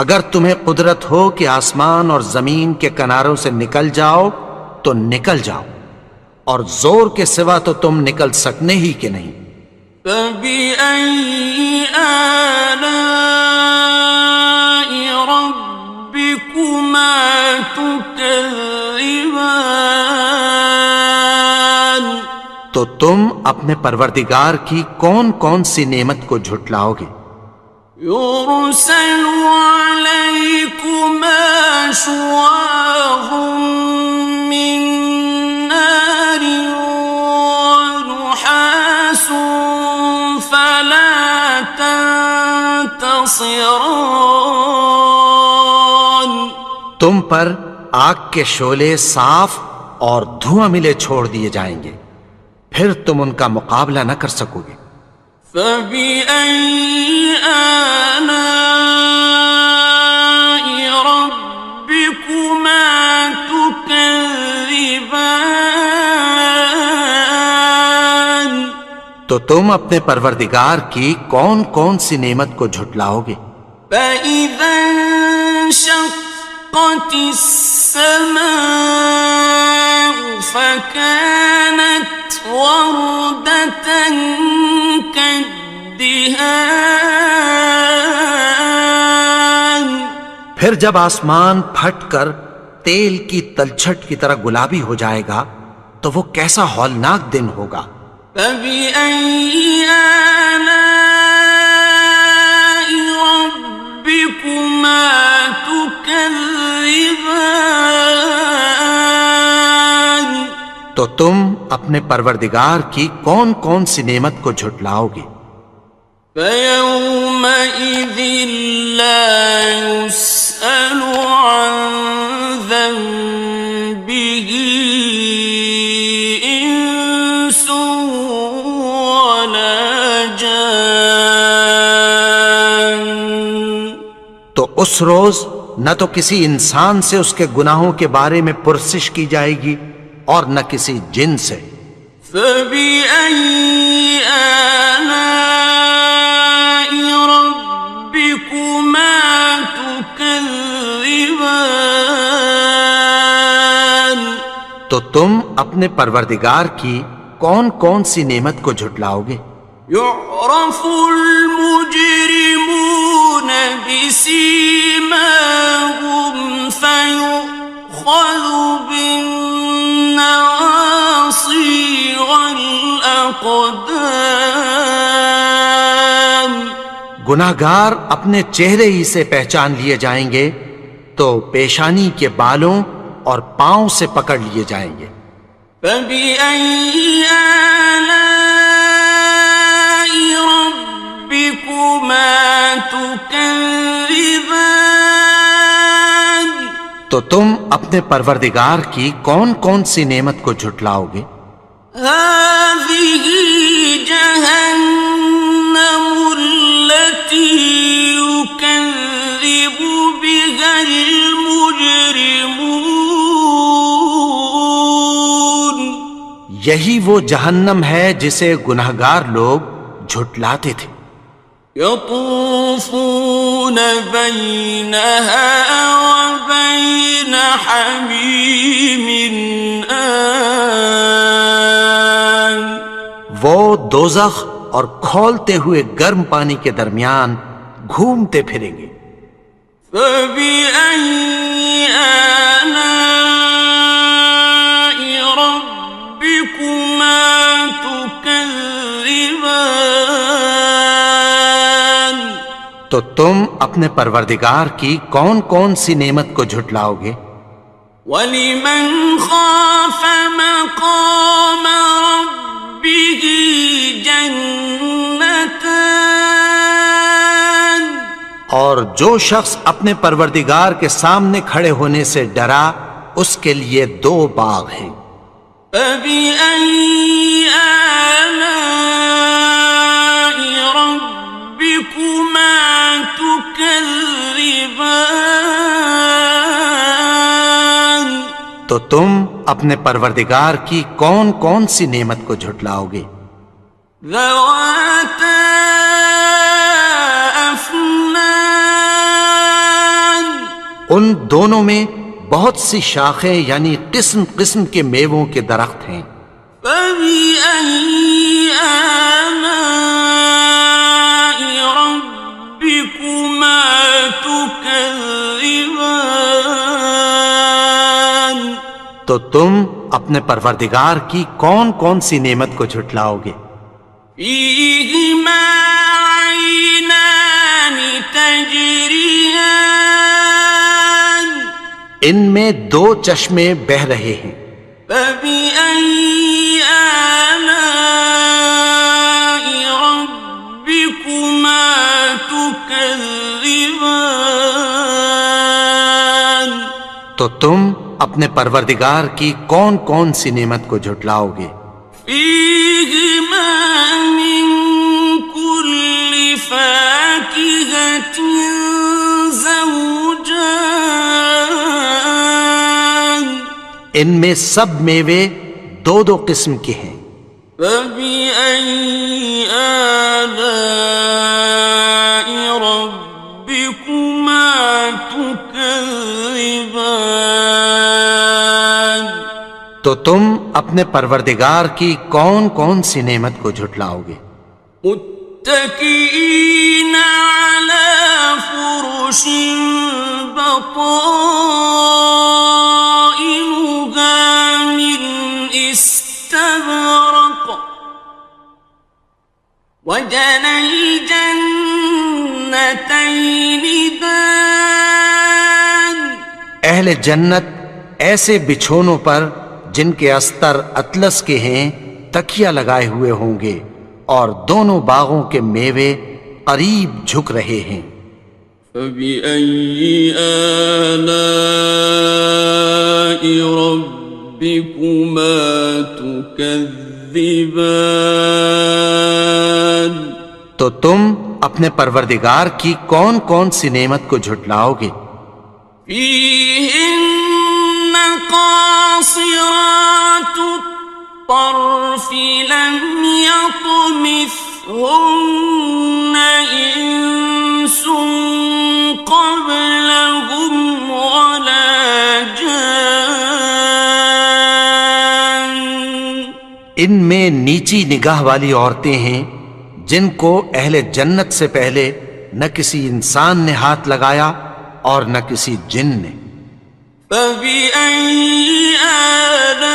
Speaker 2: اگر تمہیں قدرت ہو کہ آسمان اور زمین کے کناروں سے نکل جاؤ تو نکل جاؤ، اور زور کے سوا تو تم نکل سکنے ہی کہ نہیں۔
Speaker 1: فَبِأَيِّ آلَاءِ رَبِّكُمَا تُكَذِّبَانِ،
Speaker 2: تو تم اپنے پروردگار کی کون کون سی نعمت کو جھٹلاؤ گے؟
Speaker 1: يُرْسَلُ عَلَيْكُمَا شُوَاظٌ مِّن نَّارٍ وَنُحَاسٌ فَلَا تَنتَصِرَانِ،
Speaker 2: تم پر آگ کے شعلے صاف اور دھواں ملے چھوڑ دیے جائیں گے، پھر تم ان کا مقابلہ نہ کر سکو گے۔
Speaker 1: فَبِأَيِّ آلَاءِ رَبِّكُمَا تُكَذِّبَانِ،
Speaker 2: تو تم اپنے پروردگار کی کون کون سی نعمت کو جھٹلاؤ گے؟
Speaker 1: فَإِذَا انشَقَّتِ السَّمَاءُ فَكَانَتْ وَرْدَةً كَالدِّهَانِ،
Speaker 2: پھر جب آسمان پھٹ کر تیل کی تلچھٹ کی طرح گلابی ہو جائے گا تو وہ کیسا ہولناک دن ہوگا۔
Speaker 1: فبأي آلاء ربكما تكذبان؟
Speaker 2: تو تم اپنے پروردگار کی کون کون سی نعمت کو جھٹلاؤ گے؟
Speaker 1: فيومئذ لا يسأل عن ذنبه إنس ولا جان۔
Speaker 2: تو اس روز نہ تو کسی انسان سے اس کے گناہوں کے بارے میں پرسش کی جائے گی اور نہ کسی جن سے۔
Speaker 1: فبأي آلاء ربكما تكذبان؟
Speaker 2: تو تم اپنے پروردگار کی کون کون سی نعمت کو جھٹلاؤ گے؟
Speaker 1: يعرف المجرمون بسيماهم فيؤخذ بالنواصي والأقدام۔
Speaker 2: گناہگار اپنے چہرے ہی سے پہچان لیے جائیں گے تو پیشانی کے بالوں اور پاؤں سے پکڑ لیے جائیں گے۔
Speaker 1: فبأي آلاء ربكما تكذبان؟
Speaker 2: تو تم اپنے پروردگار کی کون کون سی نعمت کو جھٹلاؤ گے؟
Speaker 1: هذه جهنم التي يكذب بها المجرمون۔
Speaker 2: یہی وہ جہنم ہے جسے گناہگار لوگ جھٹلاتے تھے۔
Speaker 1: يطوفون بينها وبين حميم آن۔
Speaker 2: وہ دوزخ اور کھولتے ہوئے گرم پانی کے درمیان گھومتے پھریں گے۔
Speaker 1: فبأي آلاء ربكما تكذبان؟
Speaker 2: تو تم اپنے پروردگار کی کون کون سی نعمت کو جھٹلاؤ گے؟
Speaker 1: وَلِمَنْ خَافَ مَقَامَ رَبِّهِ جَنَّتَانِ؟
Speaker 2: اور جو شخص اپنے پروردگار کے سامنے کھڑے ہونے سے ڈرا اس کے لیے دو باغ ہیں۔
Speaker 1: فَبِأَيِّ آلَاءِ رَبِّكُمَا تُكَذِّبَانِ؟
Speaker 2: تو تم اپنے پروردگار کی کون کون سی نعمت کو جھٹلاؤ گے؟
Speaker 1: ذَوَاتَا أَفْنَانٍ؟
Speaker 2: ان دونوں میں بہت سی شاخیں یعنی قسم قسم کے میووں کے درخت ہیں۔
Speaker 1: فَبِأَيِّ آلَاءِ رَبِّكُمَا تُكَذِّبَانِ؟
Speaker 2: تو تم اپنے پروردگار کی کون کون سی نعمت کو جھٹلاؤ گے؟
Speaker 1: فِيهِمَا عَيْنَانِ تَجْرِيَانِ؟
Speaker 2: ان میں دو چشمے بہہ رہے ہیں۔
Speaker 1: فَبِأَيِّ آلَاءِ رَبِّكُمَا تُكَذِّبَانِ؟
Speaker 2: تو تم اپنے پروردگار کی کون کون سی نعمت کو جھٹلاؤ گے؟
Speaker 1: فِيهِمَا مِن كُلِّ فَاكِهَةٍ زَوْجَانِ؟
Speaker 2: ان میں سب میوے دو دو قسم کے ہیں۔
Speaker 1: فَبِأَيِّ آلَاءِ رَبِّكُمَا تُكَذِّبَانِ؟
Speaker 2: تو تم اپنے پروردگار کی کون کون سی نعمت کو جھٹلاؤ گے؟
Speaker 1: متكئين على فرش وجنى الجنتين دان
Speaker 2: اہل جنت ایسے بچھونوں پر جن کے استر اطلس کے ہیں تکیہ لگائے ہوئے ہوں گے، اور دونوں باغوں کے میوے قریب جھک رہے ہیں۔
Speaker 1: فبأي آلاء ربكما تكذبان
Speaker 2: تو تم اپنے پروردگار کی کون کون سی نعمت کو جھٹلاؤ گے؟
Speaker 1: فيهن قاصرات الطرف لم يطمثهن إنس قبلهم ولا جان
Speaker 2: ان میں نیچی نگاہ والی عورتیں ہیں جن کو اہل جنت سے پہلے نہ کسی انسان نے ہاتھ لگایا اور نہ کسی جن نے۔
Speaker 1: فبأي آلاء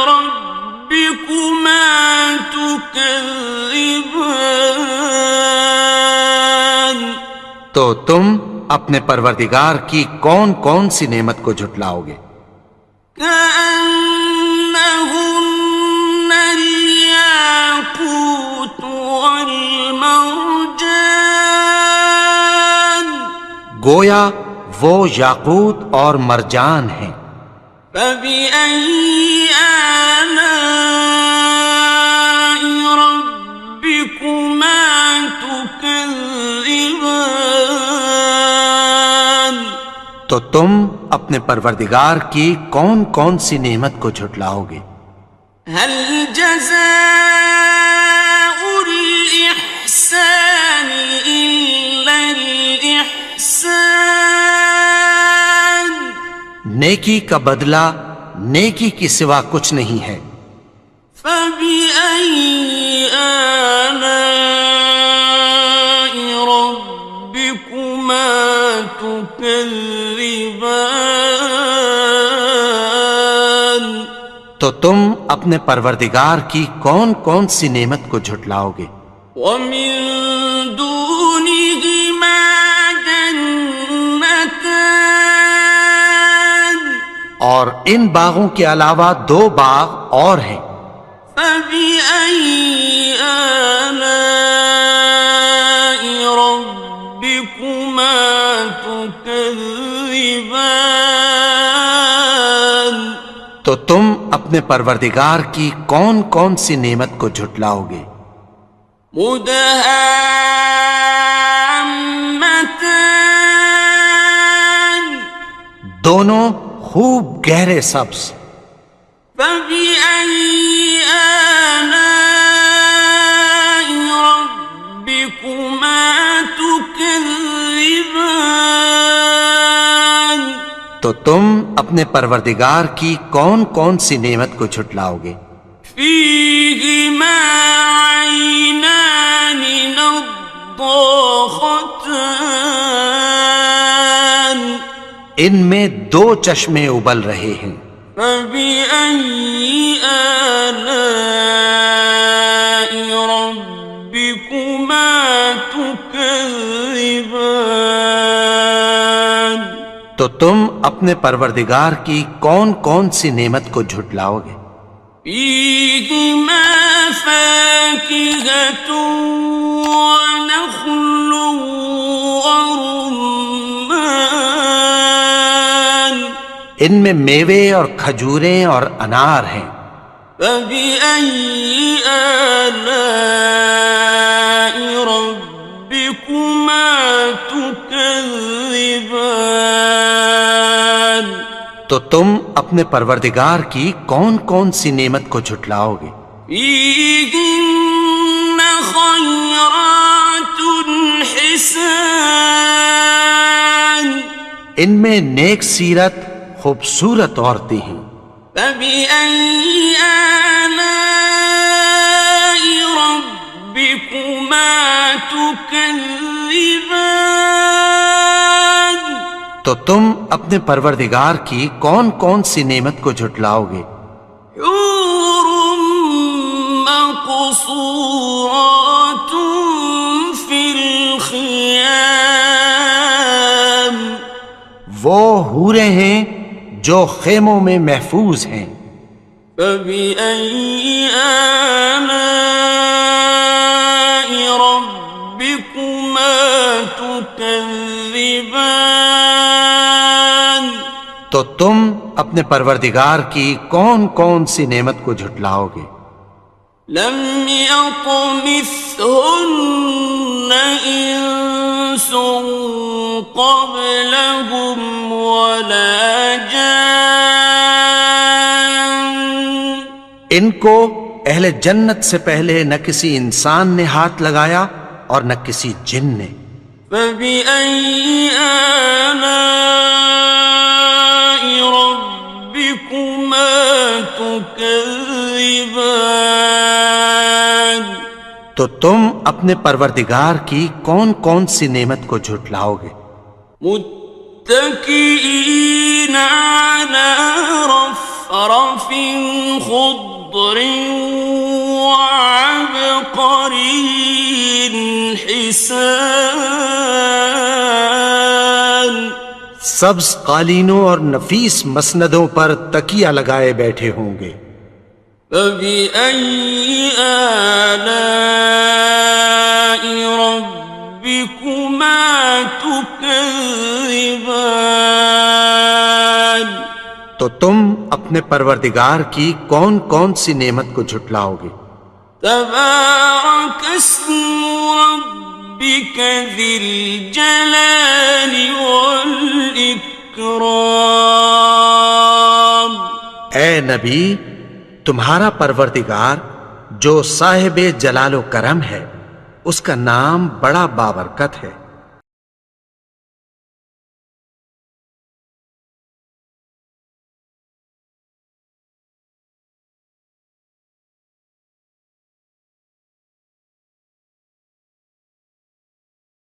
Speaker 1: ربكما تكذبان
Speaker 2: تو تم اپنے پروردگار کی کون کون سی نعمت کو جھٹلاؤ گے؟
Speaker 1: كأنهن الياقوت والمرجان
Speaker 2: گویا وہ یاقوت اور مرجان ہیں۔
Speaker 1: فبأي آلاء ربكما تكذبان
Speaker 2: تو تم اپنے پروردگار کی کون کون سی نعمت کو جھٹلاؤ گے؟
Speaker 1: هل جزاء الإحسان إلا الإحسان
Speaker 2: نیکی کا بدلہ نیکی کی سوا کچھ نہیں ہے۔
Speaker 1: فبأي آلاء ربكما تكذبان
Speaker 2: تو تم اپنے پروردگار کی کون کون سی نعمت کو جھٹلاؤ گے؟
Speaker 1: ومن دونهما جنتان
Speaker 2: اور ان باغوں کے علاوہ دو باغ اور ہیں۔
Speaker 1: فبأي آلاء ربكما تكذبان
Speaker 2: تو تم اپنے پروردگار کی کون کون سی نعمت کو جھٹلاؤ گے؟
Speaker 1: مدهامتان
Speaker 2: دونوں خوب گہرے سبز۔
Speaker 1: فبأي آلاء ربكما تكذبان
Speaker 2: تو تم اپنے پروردگار کی کون کون سی نعمت کو جھٹلاؤ گے؟
Speaker 1: فيهما عينان نضاختان
Speaker 2: ان میں دو چشمے ابل رہے ہیں۔
Speaker 1: فبأي آلاء ربكما تكذبان
Speaker 2: تو تم اپنے پروردگار کی کون کون سی نعمت کو جھٹلاؤ گے؟
Speaker 1: فيهما فاكهة ونخل ورمان
Speaker 2: ان میں میوے اور کھجوریں اور انار ہیں۔
Speaker 1: فبأي آلاء ربكما تكذبان
Speaker 2: تو تم اپنے پروردگار کی کون کون سی نعمت کو جھٹلاؤ گے؟
Speaker 1: فيهن خيرات حسان
Speaker 2: ان میں نیک سیرت خوبصورت عورتیں ہیں۔
Speaker 1: فبأي آلاء ربكما تكذبان
Speaker 2: تو تم اپنے پروردگار کی کون کون سی نعمت کو جھٹلاؤ گے؟
Speaker 1: حور مقصورات مقصورات في الخيام
Speaker 2: وہ حوریں ہیں جو خیموں میں محفوظ ہیں.
Speaker 1: فبأي آلاء ربكما تكذبان
Speaker 2: تو تم اپنے پروردگار کی کون کون سی نعمت کو جھٹلاؤ گے؟
Speaker 1: لم يطمثهن إنس قبلهم ولا جان
Speaker 2: ان کو اہل جنت سے پہلے نہ کسی انسان نے ہاتھ لگایا اور نہ کسی جن نے.
Speaker 1: فبأي آلاء ربكما تكذبان
Speaker 2: تو تم اپنے پروردگار کی کون کون سی نعمت کو جھٹلاؤ گے؟
Speaker 1: متكئين على رفرف خضر وعبقري حسان
Speaker 2: سبز قالینوں اور نفیس مسندوں پر تکیہ لگائے بیٹھے ہوں گے.
Speaker 1: فبأي آلاء ربكما تكذبان
Speaker 2: تو تم اپنے پروردگار کی کون کون سی نعمت کو جھٹلاؤ گے؟
Speaker 1: تبارك اسم ربك ذي الجلال والإكرام
Speaker 2: اے نبی، تمہارا پروردگار جو صاحب جلال و کرم ہے، اس کا نام بڑا بابرکت ہے.